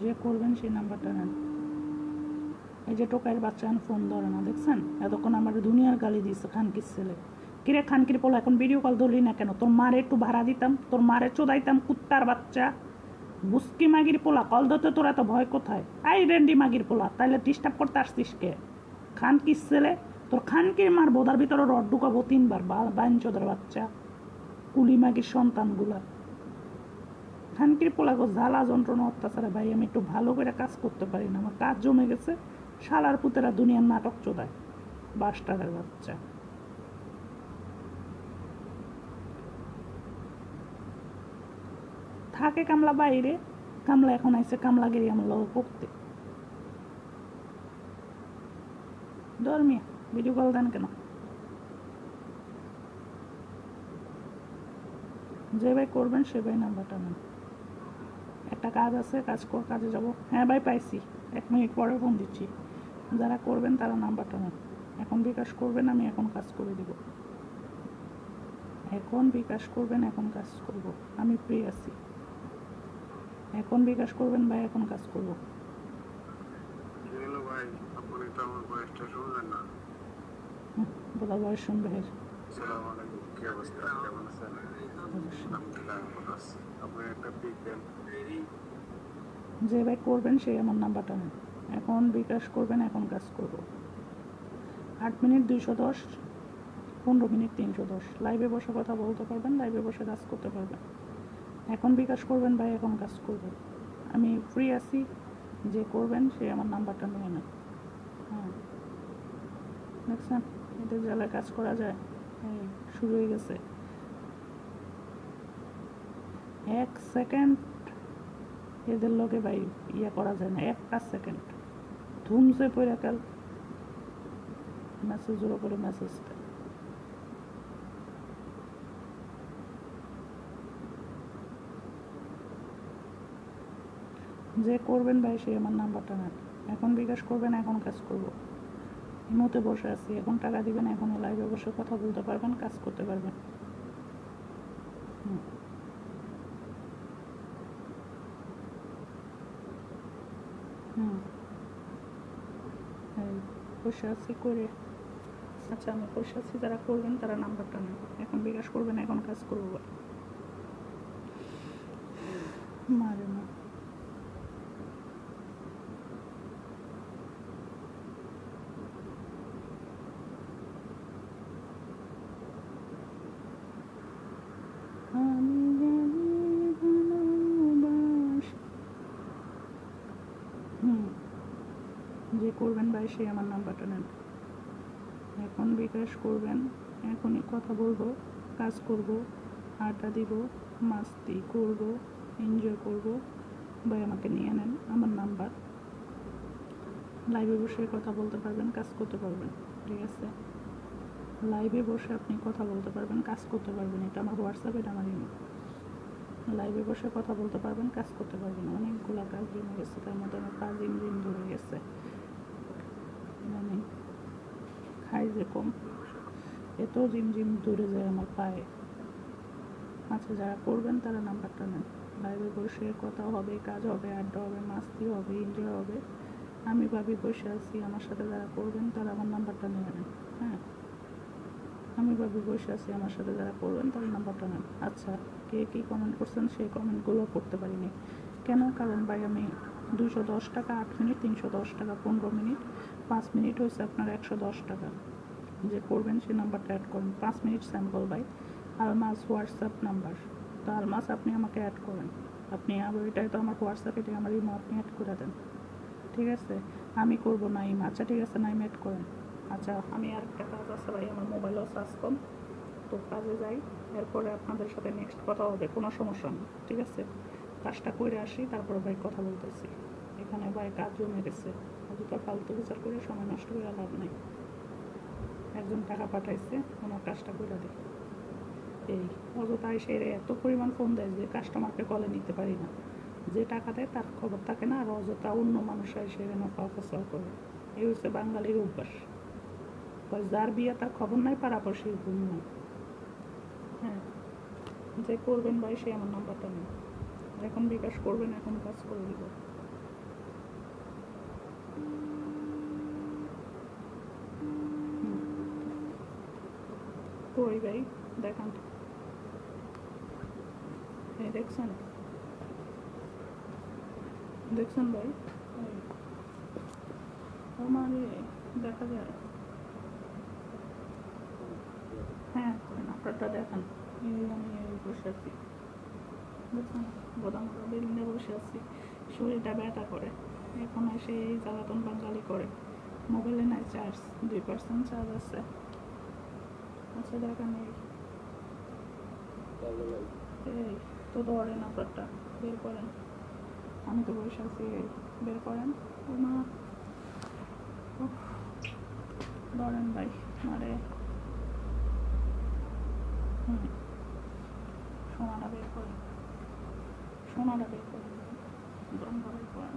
যে করবেন সেই নাম্বারটা নেন। এই যে টোকাইয়ের বাচ্চা ফোন ধরে না, দেখছেন? এতক্ষণ আমার দুনিয়ার গালি দিচ্ছে খানকির ছেলে। কিরে খানকির পোলা, এখন ভিডিও কল ধরলি না কেন? তোর মারে একটু ভাড়া দিতাম, তোর মারে চোদাইতাম, কুত্তার বাচ্চা বুস্কি মাগির পোলা। কল ধরতে তোর এত ভয় কোথায়? আই রেন্ডি মাগির পোলা, তাইলে ডিস্টার্ব করতে আসছিস কে? খানকির ছেলে, তোর খানকির মার বোধার ভিতরে রড ঢুকাবো 3 বার, বাইনচোদার বাচ্চা, কুলি মাগির সন্তানগুলা। খানকির পোলাগো জ্বালা যন্ত্রণা অত্যাচারে ভাই আমি একটু ভালো করে কাজ করতে পারি না, আমার কাজ জমে গেছে। শালার পুতেরা দুনিয়ার নাটক চোদায়, বাস্টারের বাচ্চা। থাকে কামলা বাইরে, কামলা এখন আইসে কামলাগিরি আমার লোক করতে। ধর্মিয়া ভিডিও কল দেন কেন? যে ভাই করবেন সে ভাই নাম্বারটা নেন। একটা কাজ আছে, কাজে যাব। হ্যাঁ ভাই পাইছি, 1 মিনিট পরে ফোন দিচ্ছি। যারা করবেন তারা নাম্বারটা নেন। এখন বিকাশ করবেন, আমি এখন কাজ করে দিব। এখন বিকাশ করবেন, এখন কাজ করব, আমি ফ্রি আছি। এখন বিকাশ করবেন ভাই, এখন কাজ করব। ভাই আপনি তো আমার বয়সটা শুনলেন না। বোধা বয়স শুনবে। আসসালামু আলাইকুম, কি অবস্থা, কেমন আছেন? আলহামদুলিল্লাহ ভালো আছি। আপনি একটা পিক দেন। যে ভাই করবেন সেই আমার নাম্বারটা নেন। এখন বিকাশ করবেন, এখন কাজ করব। 8 মিনিট 210, 15 মিনিট 310। লাইভে বসে কথা বলতে পারবেন, লাইভে বসে কাজ করতে পারবেন। এখন বিকাশ করবেন ভাই, এখন কাজ করব, আমি ফ্রি আছি। যে করবেন সে আমার নাম্বারটা নিয়ে নেন। হ্যাঁ দেখছেন, এদের জ্বালায় কাজ করা যায়। এই শুরু হয়ে গেছে। 1 সেকেন্ড এদের লগে ভাই ইয়ে করা যায় না, 1টা সেকেন্ড ধুমসে পড়ে কাল মেসেজের উপরে মেসেজ দেয়। যে করবেন ভাই সে আমার নাম্বারটা নেন, এখন বিকাশ করবেন, এখন কাজ করব। ইমোতে বসে আছি, এখন টাকা দিবেন, এখন লাইভে বসে কথা বলতে পারবেন, কাজ করতে পারবেন। এই বসে আছি করে, আচ্ছা আমি বসে আছি, যারা করবেন তারা নাম্বারটা নেন, এখন বিকাশ করবেন, এখন কাজ করবো ভাই। মারে না আমি জানি ভালোবাসি। যে করবেন ভাই সে আমার নাম্বারটা নেন, এখন বিকাশ করবেন, এখনই কথা বলবো, কাজ করব, আড্ডা দিব, মাস্তি করব, এনজয় করব। ভাই আমাকে নিয়ে নেন, আমার নাম্বার, লাইভে বসে কথা বলতে পারবেন, কাজ করতে পারবেন। ঠিক আছে, লাইভে বসে আপনি কথা বলতে পারবেন, কাজ করতে পারবেন। এটা আমার হোয়াটসঅ্যাপ, এটা আমার ইমেল। লাইভে বসে কথা বলতে পারবেন, কাজ করতে পারবেন। অনেকগুলো কাজ জমে গেছে, তার মধ্যে আমার পা রিম ধরে গেছে, মানে খাই যে কম, এত ঝিমঝিম ধরে যায় আমার পায়ে। আচ্ছা যারা করবেন তারা নাম্বারটা নেন, লাইভে বসে কথা হবে, কাজ হবে, আড্ডা হবে, মাস্তি হবে, এনজয় হবে। আমি ভাবি বসে আছি, আমার সাথে যারা করবেন তারা আমার নাম্বারটা নিয়ে নেন। হ্যাঁ, আমি ভাবি বসে আছি, আমার সাথে যারা করবেন তারা নাম্বারটা নেন। আচ্ছা, কে কী কমেন্ট করছেন সেই কমেন্টগুলো পড়তে পারিনি কেন? কারণ ভাই আমি 210 টাকা 8 মিনিট, 310 টাকা 15 মিনিট, 5 মিনিট হয়েছে আপনার 110 টাকা। যে করবেন সেই নাম্বারটা অ্যাড করেন, 5 মিনিট স্যাম্পল ভাই। আলমাস হোয়াটসঅ্যাপ নাম্বার, তো আলমাস আপনি আমাকে অ্যাড করেন। আপনি আবার এটাই তো আমার হোয়াটসঅ্যাপ, এটাই আমার ইমো, আপনি অ্যাড করে দেন। ঠিক আছে, আমি করবো নাইম। আচ্ছা ঠিক আছে, নাইম অ্যাড করেন। আচ্ছা আমি আর একটা কাজ আছে ভাই, আমার মোবাইলও চার্জ কম, তো কাজে যাই, এরপরে আপনাদের সাথে নেক্সট কথা হবে, কোনো সমস্যা নেই। ঠিক আছে, কাজটা করে আসি, তারপরে ভাই কথা বলতেছি। এখানে ভাই কাজ জমে গেছে, অযথা ফালতু বিচার করে সময় নষ্ট করে লাভ নেই। একজন টাকা পাঠাইছে, আমার কাজটা করে দিই। এই অযথা এসে এত পরিমাণ ফোন দেয় যে কাস্টমারকে কলে নিতে পারি না। যে টাকা দেয় তার খবর থাকে না, আর অযথা অন্য মানুষরা এসে এখানে পাওয়া করে। এই হচ্ছে বাঙালির অভ্যাস, যার বিয়ে তার খবর নাই, পাড়াপড়শির ঘুম নাই। হ্যাঁ, যে করবেন ভাই সে আমার নাম্বারটা নেই, এখন বিকাশ করবেন, এখন কাজ করে দিব। কই ভাই দেখান, এই দেখছেন, দেখছেন ভাই, আমার দেখা যায়। হ্যাঁ আপনারটা দেখান, আমি এই বসে আছি, দেখছেন বোদামরা বিল্ডিংয়ে বসে আছি, শরীরটা ব্যথা করে, এখন এসে এই জ্বালাতন বাঙালি করে। মোবাইলে নাই চার্জ, 2% চার্জ আছে। আচ্ছা দেখান, এই তো ধরেন আপনারটা, বের করেন, আমি তো বসে আছি, বের করেন। মা ধরেন ভাই, মারে সোনাটা বের করেন, সোনাটা বের করেন, দণ্ড বের করেন।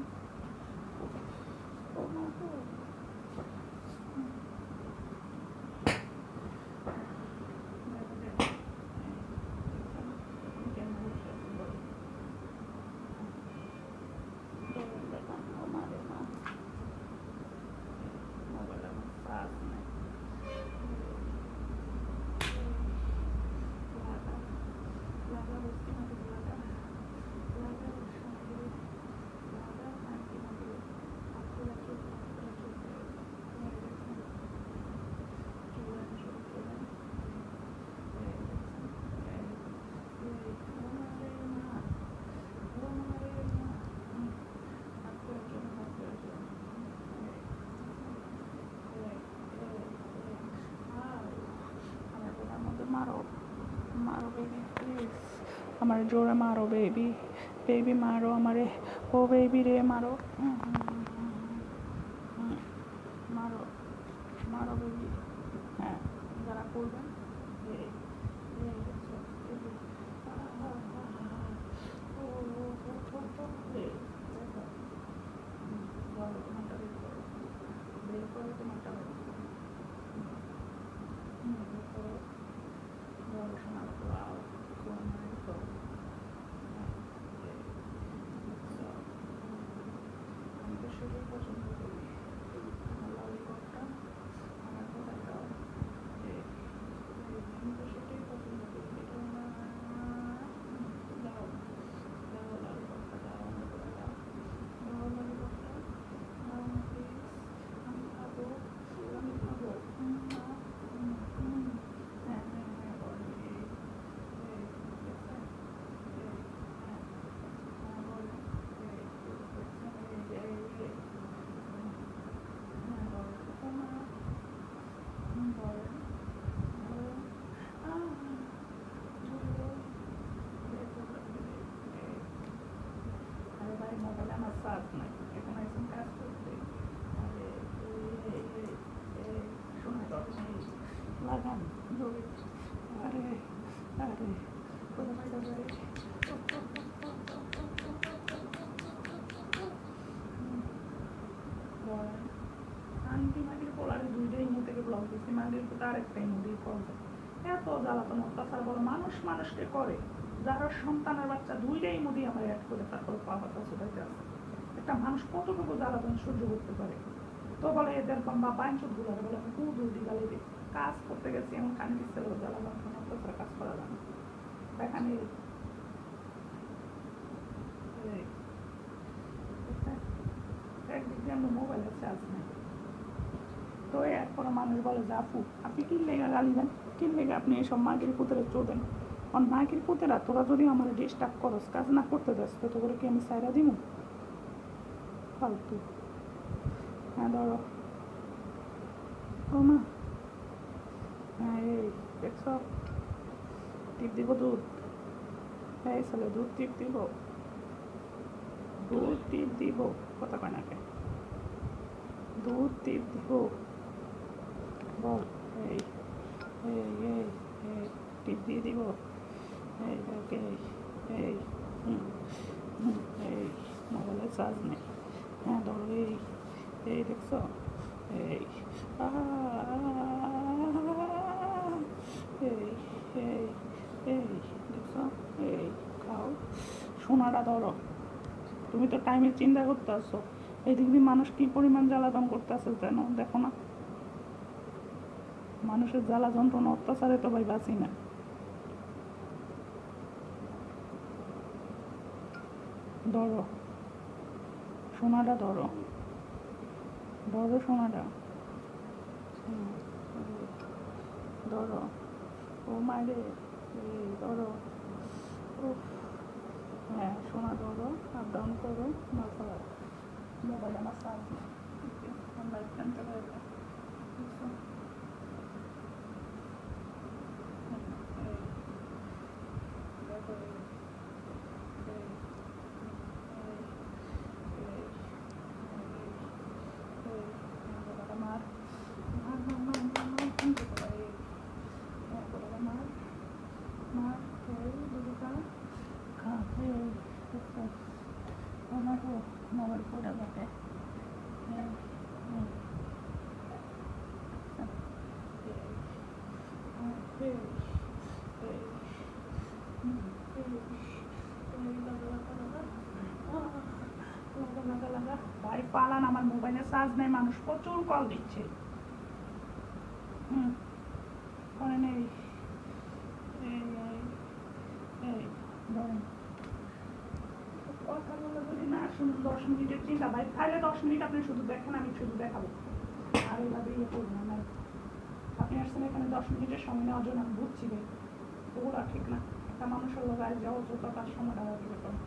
আমার জোরে মারো বেবি, বেবি মারো আমারে, ও বেবি রে মারো, মারো মারো বেবি। হ্যাঁ, যারা করবেন এই এই দেখছো, এই যে, ও, এই, দেখো। বলো তোমারটা বের করো, বের করো তোমারটা বের করো। বের করো, বলো শোনা, ওয়াও, তোমার তো আমি তো সেটাই পছন্দ করি, আমার ললিপপটা, আমার কোথাটাও, আমি তো সেটাই পছন্দ করি, এটা আমার, দাও দাও ললিপপটা, দাও আমার কোথা, দাও দাও ললিপপটা, দাও আমার প্লিজ, আমি খাবো, আমি খাবো। হ্যাঁ হ্যাঁ হ্যাঁ, বলো এই, দেখছেন, হ্যাঁ হ্যাঁ বলো, দেখছেন, এই, হ্যাঁ বলো, তোমার বলেন, বলেন, আরে ভাই মোবাইলে আমার চার্জ নাই, এখন আইসেন কাজ করতে, আরে শোনা লাগান জোরে, আরে আরে কোথা পাইতে পারে, বলেন। আন্টি মাটির পোলারে দুইটাই ইমো থেকে ব্লক দিচ্ছি, মাটির তো আরেকটা ইমো দিয়ে কল দেয়, এত জ্বালাতন অত্যাচার বলো, মানুষ মানুষকে করে, যারা সন্তানের বাচ্চা দুইটাই ইমো দিয়ে আমার অ্যাড করে তারপর পাওয়া ছোটাইতে আছে, একটা মানুষ কতটুকু জ্বালাতন সহ্য করতে পারে। তো বলে এদের বা বাইনচুত গুলারে বলে আমি খুব দুর্দি গালি দিই, কাজ করতে গেছি এমন কানে দিচ্ছে জ্বালাতন অত্যাচার কাজ করা যায় না, এখানে একদিক দিয়ে আমরা মোবাইলের চার্জ নেই, তো এরপরে মানুষ বলে যে আপু আপনি কি লেগা গালি দেন, কি লেগে আপনি এসব মাগির পুতেরা চোদেন, কারণ মাগির পুতেরা তোরা যদি আমার ডিস্টার্ব করস, কাজ না করতে যাস তো করে কি আমি সাইরা দিব ফালতু। হ্যাঁ ধরো, ও মা, হ্যাঁ এই দেখছ, টিপ দিব দুধ, এই ছেলে দুধ টিপ দিব, দুধ টিপ দিব, কথা কয় নাকে, দুধ টিপ দিব, বল এই এই এই এই টিপ দিয়ে দিব, এই ওকে এই এই মোবাইলের চার্জ নেই, হ্যাঁ ধরো এই দেখছো, এই এই এই এই দেখছো, এই খাও সোনাটা ধরো, তুমি তো টাইমের চিন্তা করতে আসছো, এই দিক দিয়ে মানুষ কি পরিমাণ জ্বালাতন করতে আসে যেন দেখো না, মানুষের জ্বালা যন্ত্রণা অত্যাচারে তো ভাই বাঁচি না। ধরো সোনাটা ধরো, ধরো সোনাটা, ধরো, ও মারে এই ধরো, ও হ্যাঁ সোনা ধরো, আপ ডাউন করো, মাথা মোবাইল আমার চার্জ নেই, আমরা এখান থেকে মোবাইল পড়ে যাবে, ভাই পালান, আমার মোবাইলে চার্জ নেই, মানুষ প্রচুর কল দিচ্ছে, করেন এই ধরেন কথা বলে যদি না শুনুন 10 মিনিটের চিন্তা, ভাই তাহলে 10 মিনিট আপনি শুধু দেখেন, আমি শুধু দেখাবো, আর এইভাবে ইয়ে করবেন না, আপনি আসছেন এখানে 10 মিনিটের সময় নেওয়ার জন্য, আমি বুঝছি ভাই ওগুলো ঠিক না, একটা মানুষের লোক আর যাওয়া যত তার সময়টা দিতে পারে,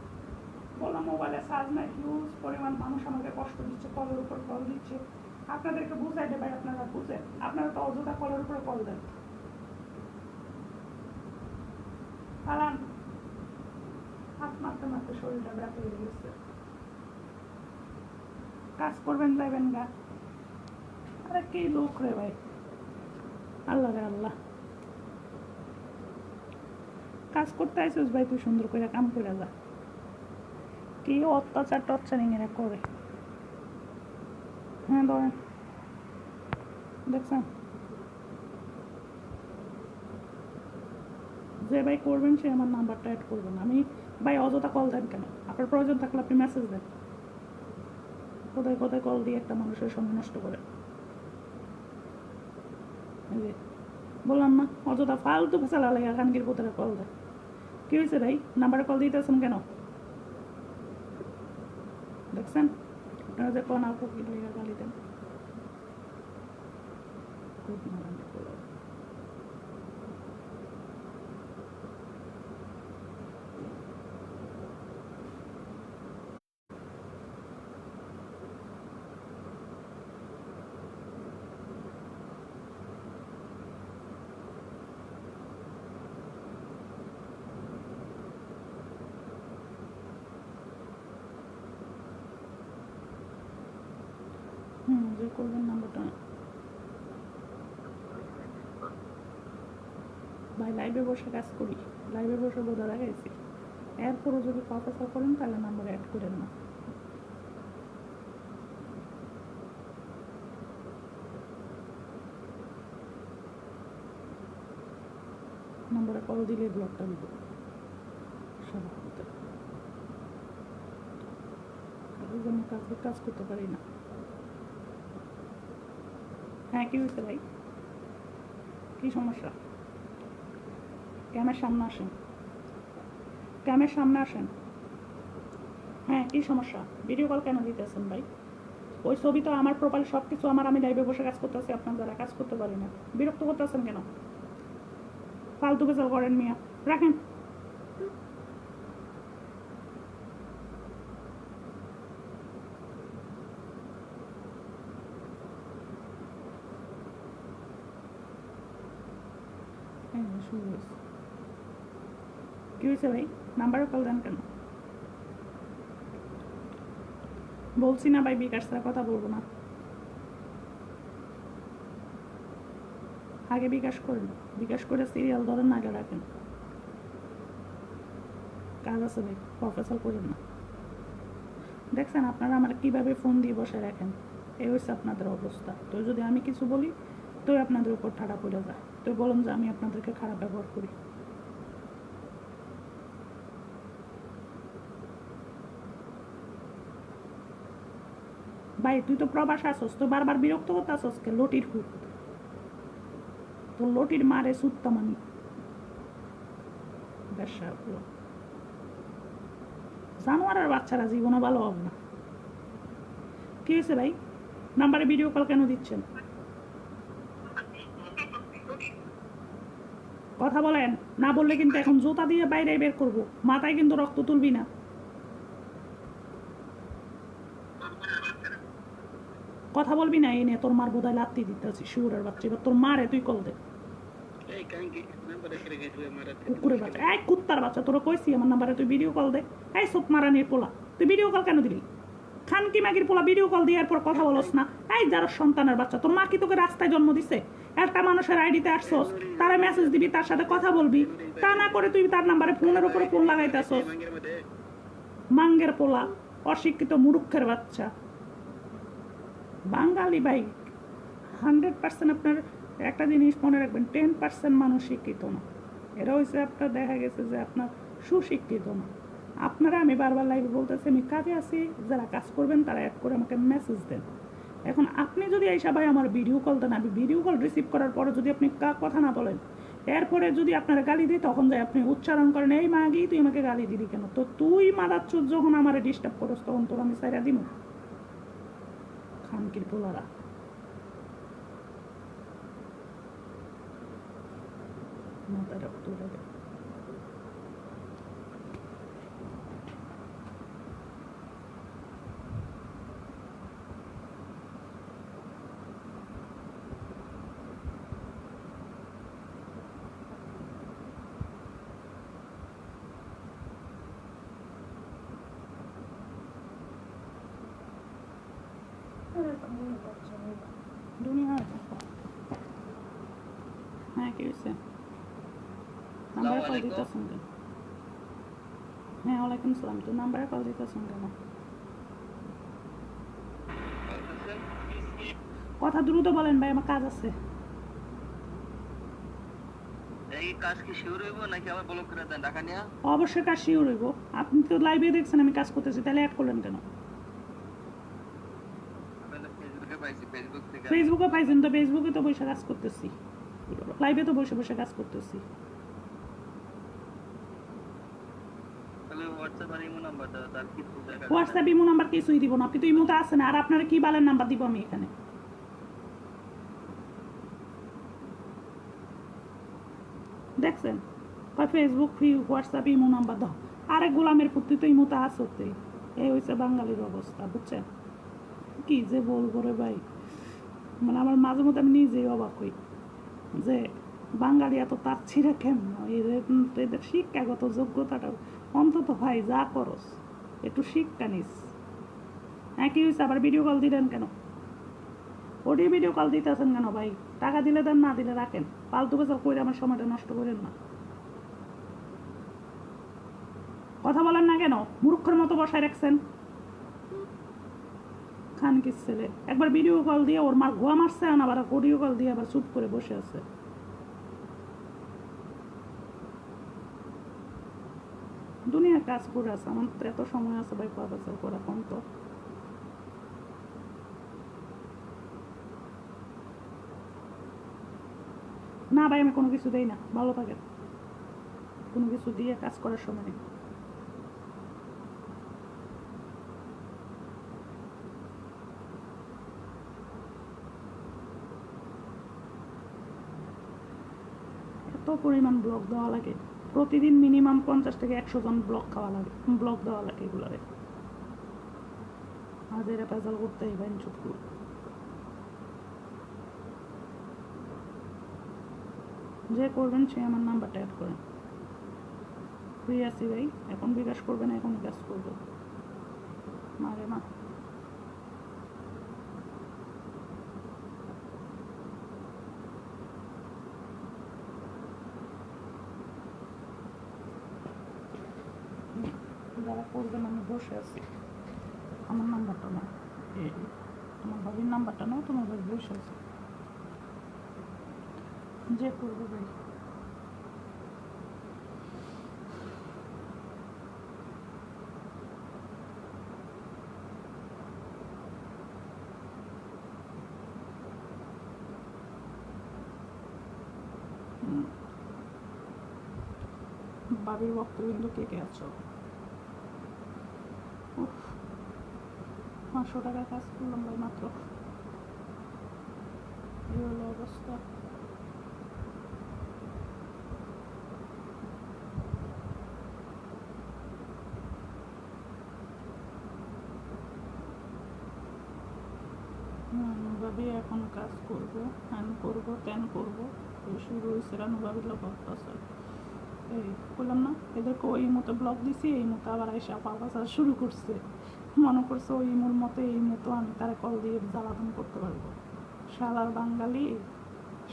বললাম মোবাইলে চার্জ নাই, হিউজ পরিমাণ মানুষ আমাকে কষ্ট দিচ্ছে, কলের উপর কল দিচ্ছে, আপনাদেরকে বুঝাই দে ভাই, আপনারা বুঝেন, আপনারা তো অযথা কলের উপরে কল দেন, পালান হাত মারতে মারতে শরীরটা ব্যথা হয়ে গেছে। কাজ করবেন যাবেন গা। আরে কি লোক রে ভাই, আল্লাহ রে আল্লাহ। কাজ করতে আইসিস ভাই, তুই সুন্দর করে কাম করে যা। কি অত্যাচার টর্চারিং এরা করে। হ্যাঁ ধরেন, দেখছেন যে ভাই করবেন সে আমার নাম্বারটা অ্যাড করবেন। আমি ভাই অযথা কল দেন কেন? আপনার প্রয়োজন থাকলে আপনি মেসেজ দেন। কোথায় কোথায় কল দিয়ে একটা মানুষের সময় নষ্ট করে। এই যে বললাম না, অযথা ফালতু ফেসালা লাগে খানকির কোথায় কল দেয়। কি হয়েছে ভাই, নাম্বারে কল দিতেছেন কেন? দেখছেন আপনারা যে কোন আপু কি লেগে গালি দেন। খুব মারামারি করে। যে করবেন নাম্বারটা ভাই লাইভে বসে কাজ করি, লাইভে বসে বোঝা লাগাইছি। এরপরও যদি কথা করেন তাহলে নাম্বারে অ্যাড করেন না। নাম্বারে কল দিলে ব্লকটা দিব এই জন্য কাজ করতে পারি না। হ্যাঁ কি হয়েছে ভাই, কি সমস্যা? ক্যামের সামনে আসেন, ক্যামের সামনে আসেন। হ্যাঁ কি সমস্যা? ভিডিও কল কেন দিতেছেন ভাই? ওই ছবি তো আমার প্রোফাইল, সব কিছু আমার। আমি লাইভে বসে কাজ করতেছি, আপনার দ্বারা কাজ করতে পারি না। বিরক্ত করতেছেন কেন? ফালতু বেজাল করেন মিয়া, রাখেন। কি হয়েছে ভাই, নাম্বারে কল দেন কেন? বলছি না ভাই বিকাশ ছাড়া কথা বলবো না। আগে বিকাশ করেন, বিকাশ করে সিরিয়াল ধরেন, আগে রাখেন। কাজ আছে ভাই, প্রফেসর করেন না। দেখছেন আপনারা আমার কিভাবে ফোন দিয়ে বসে রাখেন। এই হচ্ছে আপনাদের অবস্থা। তো যদি আমি কিছু বলি তো আপনাদের উপর ঠাড়া পড়ে যায়, তো বলুন যে আমি আপনাদেরকে খারাপ ব্যবহার করি। ভাই তুই তো প্রবাস আসস, তো বারবার বিরক্ত করতে আসস কে? লটির হুট, তো লটির মারে সুত্তাম আমি। জানোয়ারের বাচ্চারা জীবনে ভালো হবে না। কি হয়েছে ভাই, নাম্বারে ভিডিও কল কেন দিচ্ছেন? কথা বলেন, না বললে কিন্তু এখন জুতা দিয়ে বাইরে বের করবো। মাথায় কিন্তু রক্ত তুলবি না। কথা বলবি না, এই নিয়ে তোর মার বোধহয় লাত্তি দিতে আছি। শিউরের বাচ্চা, এবার তোর মারে তুই কল দে। কুকুরের বাচ্চা, এই কুত্তার বাচ্চা, তোরা কইছি আমার নাম্বারে তুই ভিডিও কল দে। এই সব মারানির পোলা, তুই ভিডিও কল কেন দিলি? খানকি মাগির পোলা, ভিডিও কল দিয়ে এরপর কথা বলস না। এই যারা সন্তানের বাচ্চা, তোর মা কি তোকে রাস্তায় জন্ম দিছে? একটা মানুষের আইডিতে আসছস, তারা মেসেজ দিবি, তার সাথে কথা বলবি। তা না করে তুই তার নাম্বারে ফোনের উপরে ফোন লাগাইতেছস। মাঙ্গের পোলা, অশিক্ষিত মুরুক্ষের বাচ্চা। বাঙালি ভাই 100% আপনার একটা জিনিস মনে রাখবেন, 10% মানুষ শিক্ষিত না। এরা হয়েছে আপনার, দেখা গেছে যে আপনার সুশিক্ষিত না। আপনারা, আমি বারবার লাইভে বলতেছি আমি কাজে আছি, যারা কাজ করবেন তারা অ্যাড করে আমাকে মেসেজ দেন। এখন আপনি যদি এই সবাই আমার ভিডিও কল দেন, আমি ভিডিও কল রিসিভ করার পরে যদি আপনি কথা না বলেন, এরপরে যদি আপনারা গালি দিই, তখন যাই আপনি উচ্চারণ করেন এই মাগি তুই আমাকে গালি দিবি কেন? তো তুই মাদাচ্ছুর যখন আমার ডিস্টার্ব করস, তখন তোর আমি সাইরা দিব। খানকির পোলারা মাথায় রক্ত উঠে। দুনিয়া হ্যাঁ কি হয়েছে নাম্বারে কল দিতেছেন কেন হ্যাঁ ওয়ালাইকুম সালাম তো নাম্বারে কল দিতেছেন কেন কথা দ্রুত বলেন ভাই আমার কাজ আছে এই কাজ কি শিওর হইব নাকি আবার ব্লক করে দেন টাকা নিয়া অবশ্যই কাজ শিওর হইব আপনি তো লাইভে দেখছেন আমি কাজ করতেছি তাহলে অ্যাড করলেন কেন আমি ফেসবুকে পাইছি ফেসবুক থেকে ফেসবুকে পাইছেন তো ফেসবুকে তো বসে কাজ করতেছি লাইভে তো বসে বসে কাজ করতেছি তাহলে হোয়াটসঅ্যাপ আর ইমো নাম্বারটা তার কি দেখা হোয়াটসঅ্যাপ ইমো নাম্বার কিছুই দিব না আপনি তো ইমোতে আছেন আর আপনারা কি বালের নাম্বার দিব আমি এখানে দেখছেন Facebook free WhatsApp imo number দাও আরে গোলামের পুত্রি তো ইমোতে আসতে এই হয়েছে বাঙালির অবস্থা বুঝছেন কি যে বলবো রে ভাই মানে আমার মাঝে মধ্যে আমি নিজেই অবাক হই যে বাঙালি এত তার ছিঁড়ে কেমন এদের শিক্ষাগত যোগ্যতাটা অন্তত ভাই যা করস একটু শিক্ষা নিস হ্যাঁ কি হয়েছে আবার ভিডিও কল দিলেন কেন ওটিও ভিডিও কল দিতেছেন কেন ভাই টাকা দিলে দেন না দিলে রাখেন ফালতু বেচার করে আমার সময়টা নষ্ট করেন না কথা বলেন না কেন মূর্খের মতো বসায় রাখছেন খান কি ছেলে একবার ভিডিও কল দিয়ে ওর মার গোয়া মারছে আবার অডিও কল দিয়ে আবার চুপ করে বসে আছে দুনিয়া কাজ করে আছে আমার তো এত সময় আছে ভাই পা বেচার করা কম তো না ভাই আমি কোনো কিছু দেই না ভালো থাকেন কোনো কিছু দিয়ে কাজ করার সময় নেই এত পরিমাণ ব্লক দেওয়া লাগে প্রতিদিন মিনিমাম 50 থেকে 100 জন ব্লক খাওয়া লাগে ব্লক দেওয়া লাগে এগুলারে আজ এরা পেজাল করতে ইভেন চুপ করে যে করবেন সে আমার নাম্বারটা অ্যাড করেন ফ্রি আছি ভাই এখন বিকাশ করবেন এখনই কাজ করবো মারে মা যারা করবেন আমি বসে আছি আমার নাম্বারটা না আমার ভাবির নাম্বারটা নাও তোমার ভাই বসে আছে যে করবে ভাই বাবির বক্তব্য কে কে আছো 500 টাকা কাজ করলাম ভাই মাত্র এই হলো অবস্থা ভাবি এখন কাজ করবো হ্যান করবো ত্যান করবো শুরু হয়েছে রানুভাবির লোক আছে এই বললাম না এদেরকে ওই মতো ব্লক দিছি এই মতো আবার এসে পাওয়া শুরু করছে মনে করছে ওই মূল মতো এই মতো আমি তারা কল দিয়ে জ্বালাতন করতে পারবো শালার বাঙালি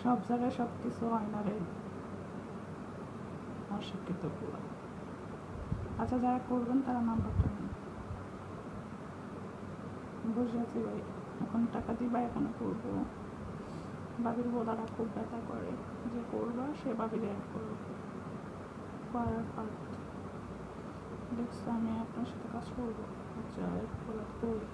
সব জায়গায় সব কিছু হয় না রে অশিক্ষিত পুরো আচ্ছা যারা করবেন তারা নাম্বারটা নেন বসে আছি ভাই এখন টাকা দিবা এখন করবো বাবির বোলারা খুব ব্যথা করে যে করবা সে বাবির অ্যাড করবো দেখছি আমি আপনার সাথে কাজ করবো আচ্ছা বলা করি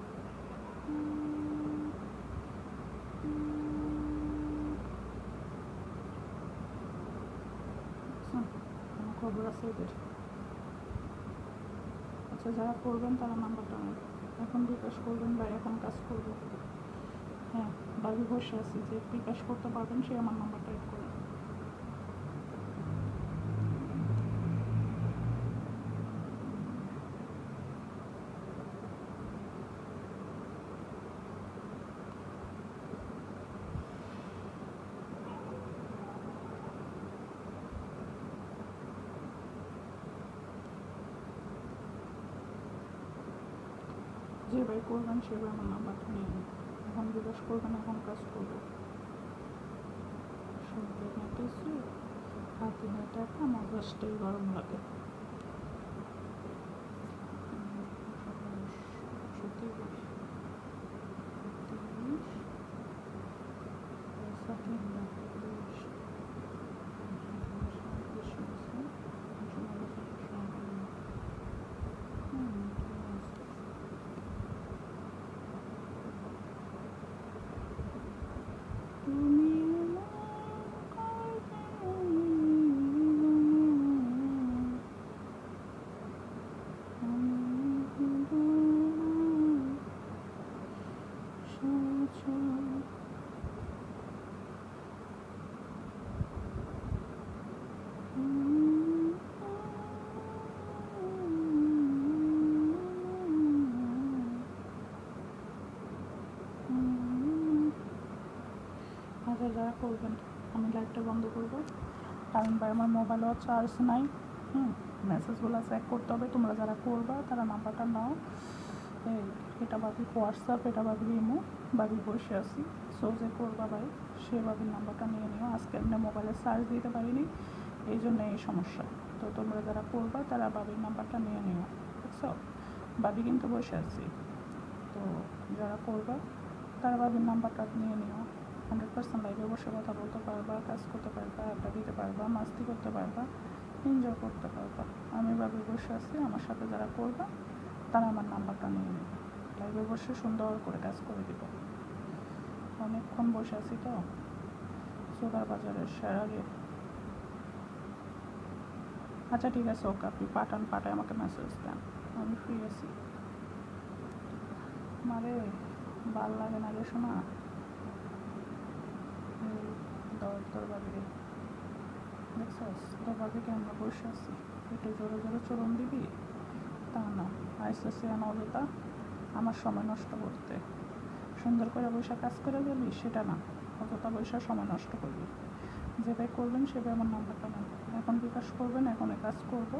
কোনো খবর আছে এদের আচ্ছা যারা করবেন তারা নাম্বারটা নেন এখন বিকাশ করবেন বা এখন কাজ করবো হ্যাঁ বাবি বসে আছি যে বিকাশ করতে পারবেন সে আমার নাম্বারটা অ্যাড করবেন যে ভাই করবেন সে ভাই আমার নাম্বারটা নিয়ে নিন এখন বিকাশ করবেন, এখন কাজ করবো। শুনতে না কিছু হাতে না টাকা, মেজাজটাই গরম লাগে। সত্যি বলি, তুমি আচ্ছা, যারা করবেন, আমি লাইটটা বন্ধ করবো, কারণ ভাই আমার মোবাইলেও চার্জ নাই। মেসেজগুলো চেক করতে হবে। তোমরা যারা করবা তারা নাম্বারটা নাও। এই এটা ভাবি হোয়াটসঅ্যাপ, এটা ভাবি ইমো, ভাবি বসে আছি। সো যে করবা ভাই সে ভাবির নাম্বারটা নিয়ে নিও। আজকে এমনি মোবাইলে চার্জ দিতে পারিনি, এই জন্য এই সমস্যা। তো তোমরা যারা করবা তারা ভাবির নাম্বারটা নিয়ে নিও, বুঝছো? ভাবি কিন্তু বসে আছি। তো যারা করবা তারা ভাবির নাম্বারটা নিয়ে নিও। 100% লাইভে বসে কথা বলতে পারবা, কাজ করতে পারবা, আড্ডা দিতে পারবা, মাস্তি করতে পারবা, এনজয় করতে পারবা। আমি ভাবি বসে আছি, আমার সাথে যারা করবা তারা আমার নাম্বারটা নিয়ে নেবে। লাইভে বসে সুন্দর করে কাজ করে দিব। অনেকক্ষণ বসে আছি তো, সোদার বাজারের আগে। আচ্ছা ঠিক আছে, ওকে, আপনি পাঠায় আমাকে মেসেজ দেন, আমি ফ্রি আছি। মারে ভাল লাগে না রে শোনা, তোর ভাবি দেখছস, তোর ভাবিকে আমরা বসে আছি, একটু জোরে জোরে চরণ দিবি তা না, আইসেছে অযথা আমার সময় নষ্ট করতে। সুন্দর করে বসে কাজ করে যাবি সেটা না, অযথা বসে সময় নষ্ট করবি। যেটাই করবেন সেটাই আমার নাম্বারটা নেন। এখন বিকাশ করবেন, এখন কাজ করবো।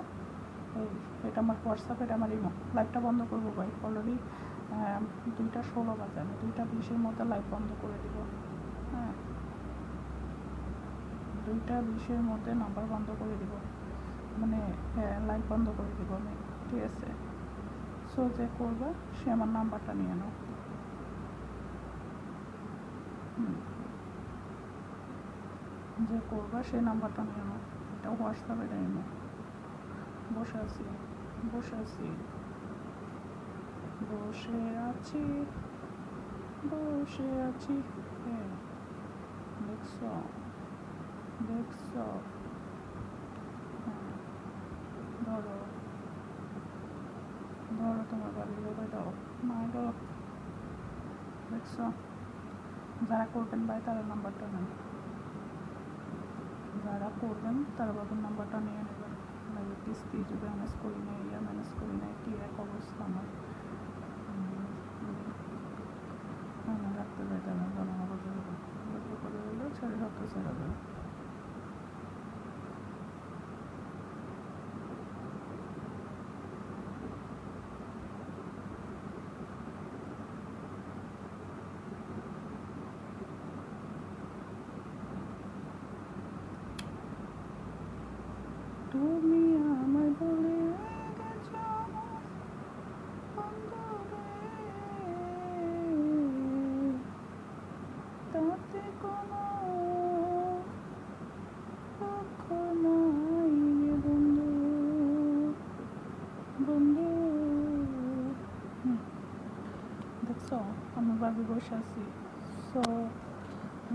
এই এটা আমার হোয়াটসঅ্যাপ, এটা আমার ইমো। লাইভটা বন্ধ করবো ভাই, অলরেডি 2:16 বাজে। আমি 2:20-এর মধ্যে লাইভ বন্ধ করে দিব। হ্যাঁ, 2:20-এর মধ্যে নাম্বার বন্ধ করে দিব, মানে লাইভ বন্ধ করে দিব আমি, ঠিক আছে? সো যে করবে সে আমার নাম্বারটা নিয়ে নাও। যে করবে সে নাম্বারটা নিয়ে নাও। এটা হোয়াটসঅ্যাপে নিয়ে নাও। বসে আছি, বসে আছি, বসে আছি, বসে আছি। হ্যাঁ, দেখছ দেখছ, হ্যাঁ, ধরো ধরো তোমার বাড়ির লোকে দাও, মা গো, দেখছ? যারা করবেন ভাই তারা নাম্বারটা নেন, যারা করবেন তারা বাবুর নাম্বারটা নিয়ে নেবেন। লাগে কিস্তি যদি ম্যানেজ করি না, ইয়া ম্যানেজ করি না, কী এক অবস্থা আমার। রাখতে যাই তারা জানানো করে হলেও ছেড়ে সপ্তাহ ছেড়ে দেয়। তুমি আমায় বলে গেছো তাতে কোনো দুঃখ নাই রে বন্ধু, বন্ধু। দেখছো আমি ভাবি বসে আছি। সো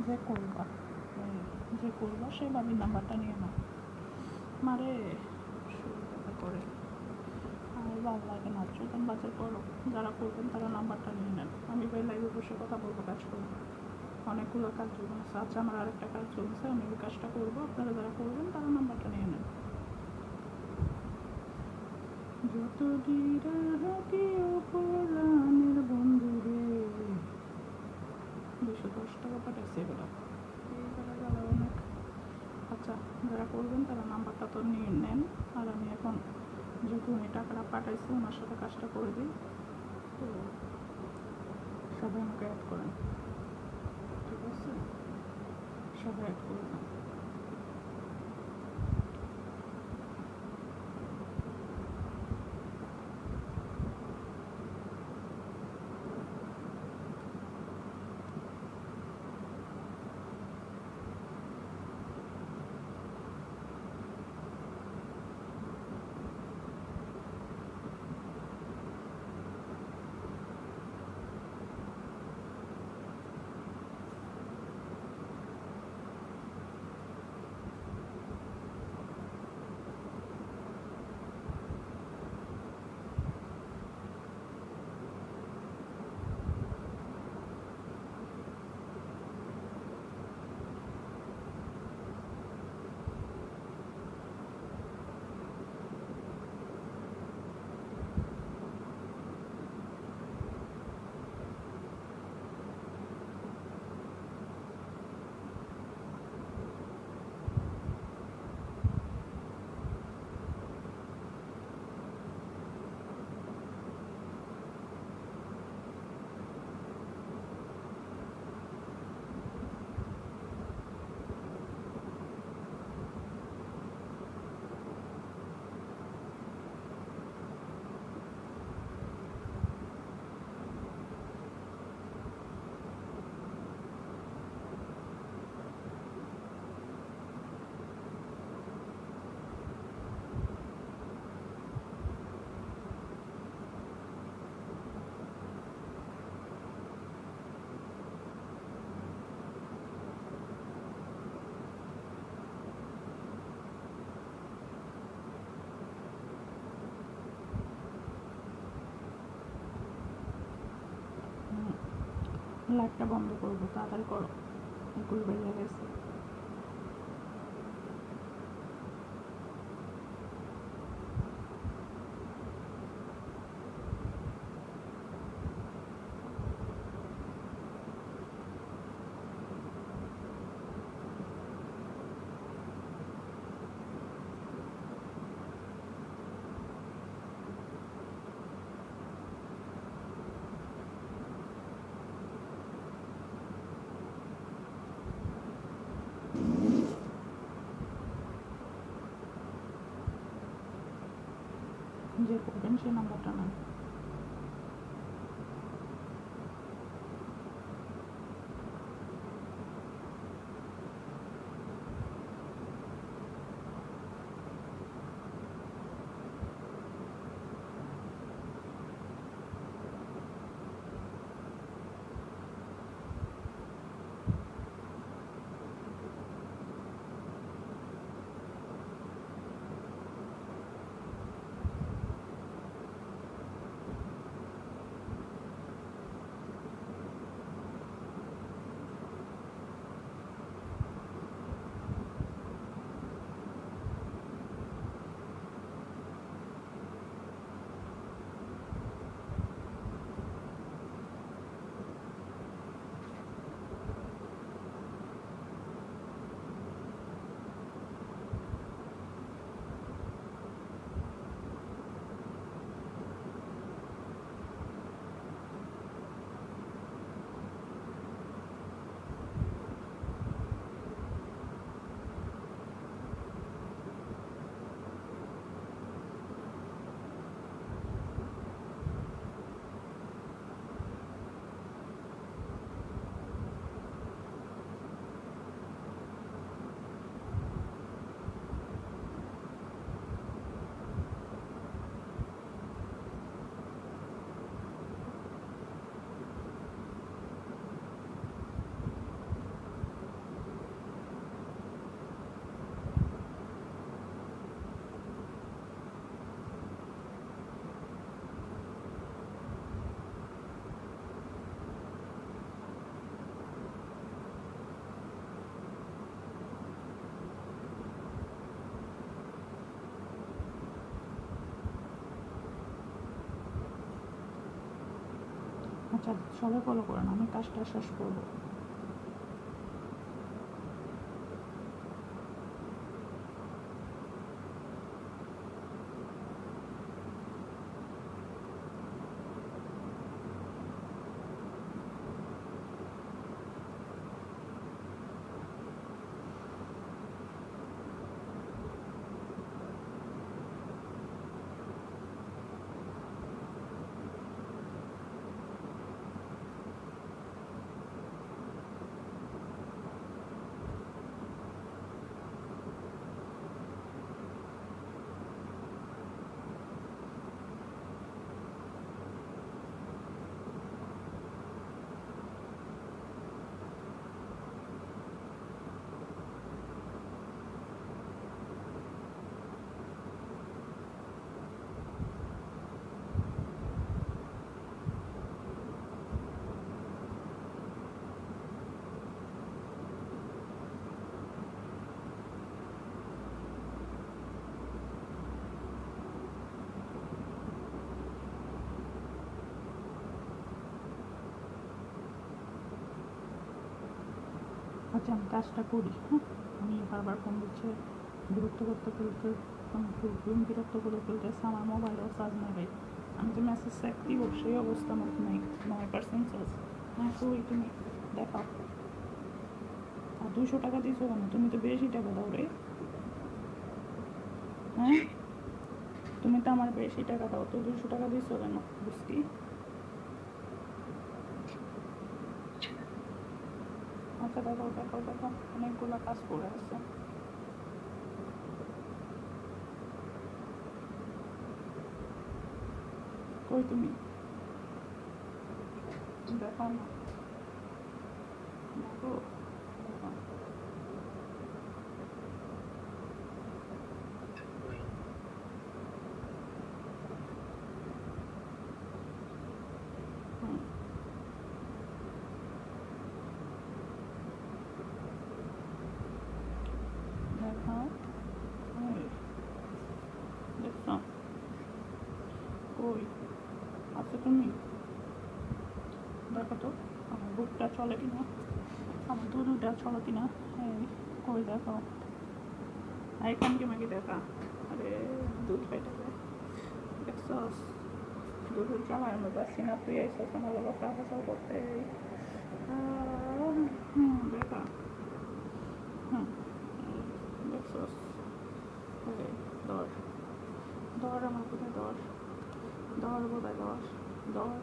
যে করবা, যে করবা সে ভাবির নাম্বারটা নিয়ে নাও। মারে শুরু করে আর ভালো লাগে না, চোদন বাজার করো। যারা করবেন তারা নাম্বারটা নিয়ে নেন। আমি ভাই লাইভে বসে কথা বলবো, কাজ করবো, অনেকগুলো কাজ চলছে। আচ্ছা আমার আরেকটা কাজ চলছে, আমি ওই কাজটা করবো। আপনারা যারা করবেন তারা নাম্বারটা নিয়ে নেন। যত বিরাহাতি অপরাণের বন্ধু রে, 210 টাকা পাঠাইছে এগুলো, এইগুলো অনেক। আচ্ছা যারা করবেন তারা নাম্বারটা তো নিয়ে নেন। আর আমি এখন যেহেতু উনি টাকাটা পাঠাইছি ওনার সাথে কাজটা করে দিই। তো সবাই আমাকে অ্যাড করেন, ঠিক আছে? সবাই অ্যাড করে দেন। লাইটটা বন্ধ করবো, তাড়াতাড়ি করো, 21 বেজে গেছে। যে করবেন সেই নাম্বারটা নেন। আচ্ছা, সবাই ফলো করেন, আমি কাজটা শেষ করবো। আচ্ছা আমি কাজটা করি, হ্যাঁ? আমি বারবার ফোন দিচ্ছে, বিরক্ত করতে ফেলতে বিরক্ত করে ফেলতেছে, আমার মোবাইলও চার্জ নেবে, আমি তো মেসেজ চেক দিব সেই অবস্থা আমার নেই, 9% চার্জ। হ্যাঁ কই তুমি দেখাও। আর 200 টাকা দিয়েছো কেন? তুমি তো বেশি টাকা দাও রে, হ্যাঁ? তুমি তো আমার বেশি টাকা দাও, তো 200 টাকা দিয়েছো কেন বুঝতি? আচ্ছা দেখাও দেখাও দেখাও, অনেকগুলো কাজ করে আছে। কই তুমি দেখাও না, দেখো দেখাও। হুম, দেখাও। এই, দেখছো? কই আছো তুমি? দেখো তো আমার বুকটা চলে কিনা, আমার দুধটা চলে কিনা। এই কই দেখাও, এখান কি মাকে দেখা। আরে দুধ পেটে যায়, দেখছস? দুধ চালায় আমি পাচ্ছি না, তুই আইসস আমার লোক কাপড় করতে। দেখা, হুম, দেখছস? এই ধর ধর আমার কোথায় ধর, ধর বোধহয় ধর ধর,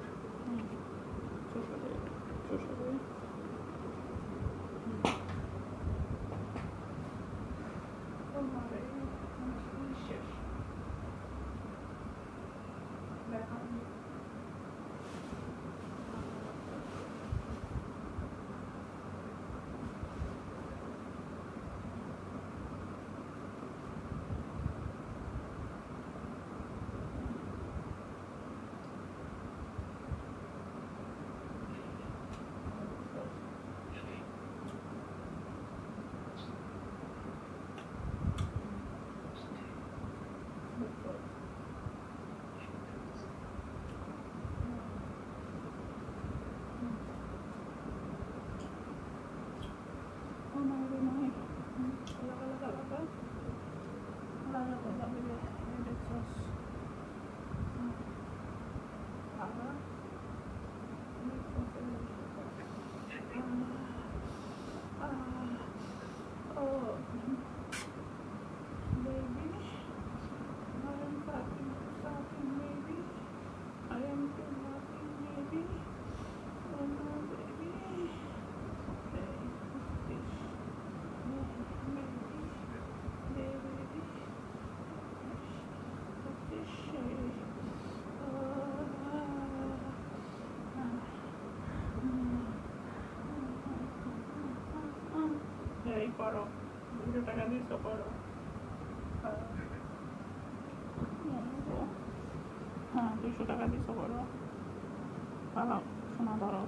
হুম, চোষারে চোষারে। শেষ দেখা। এই করো, 200 টাকা দিয়েছো করো। হ্যাঁ 200 টাকা দিয়েছো করো, শোনা ধরো।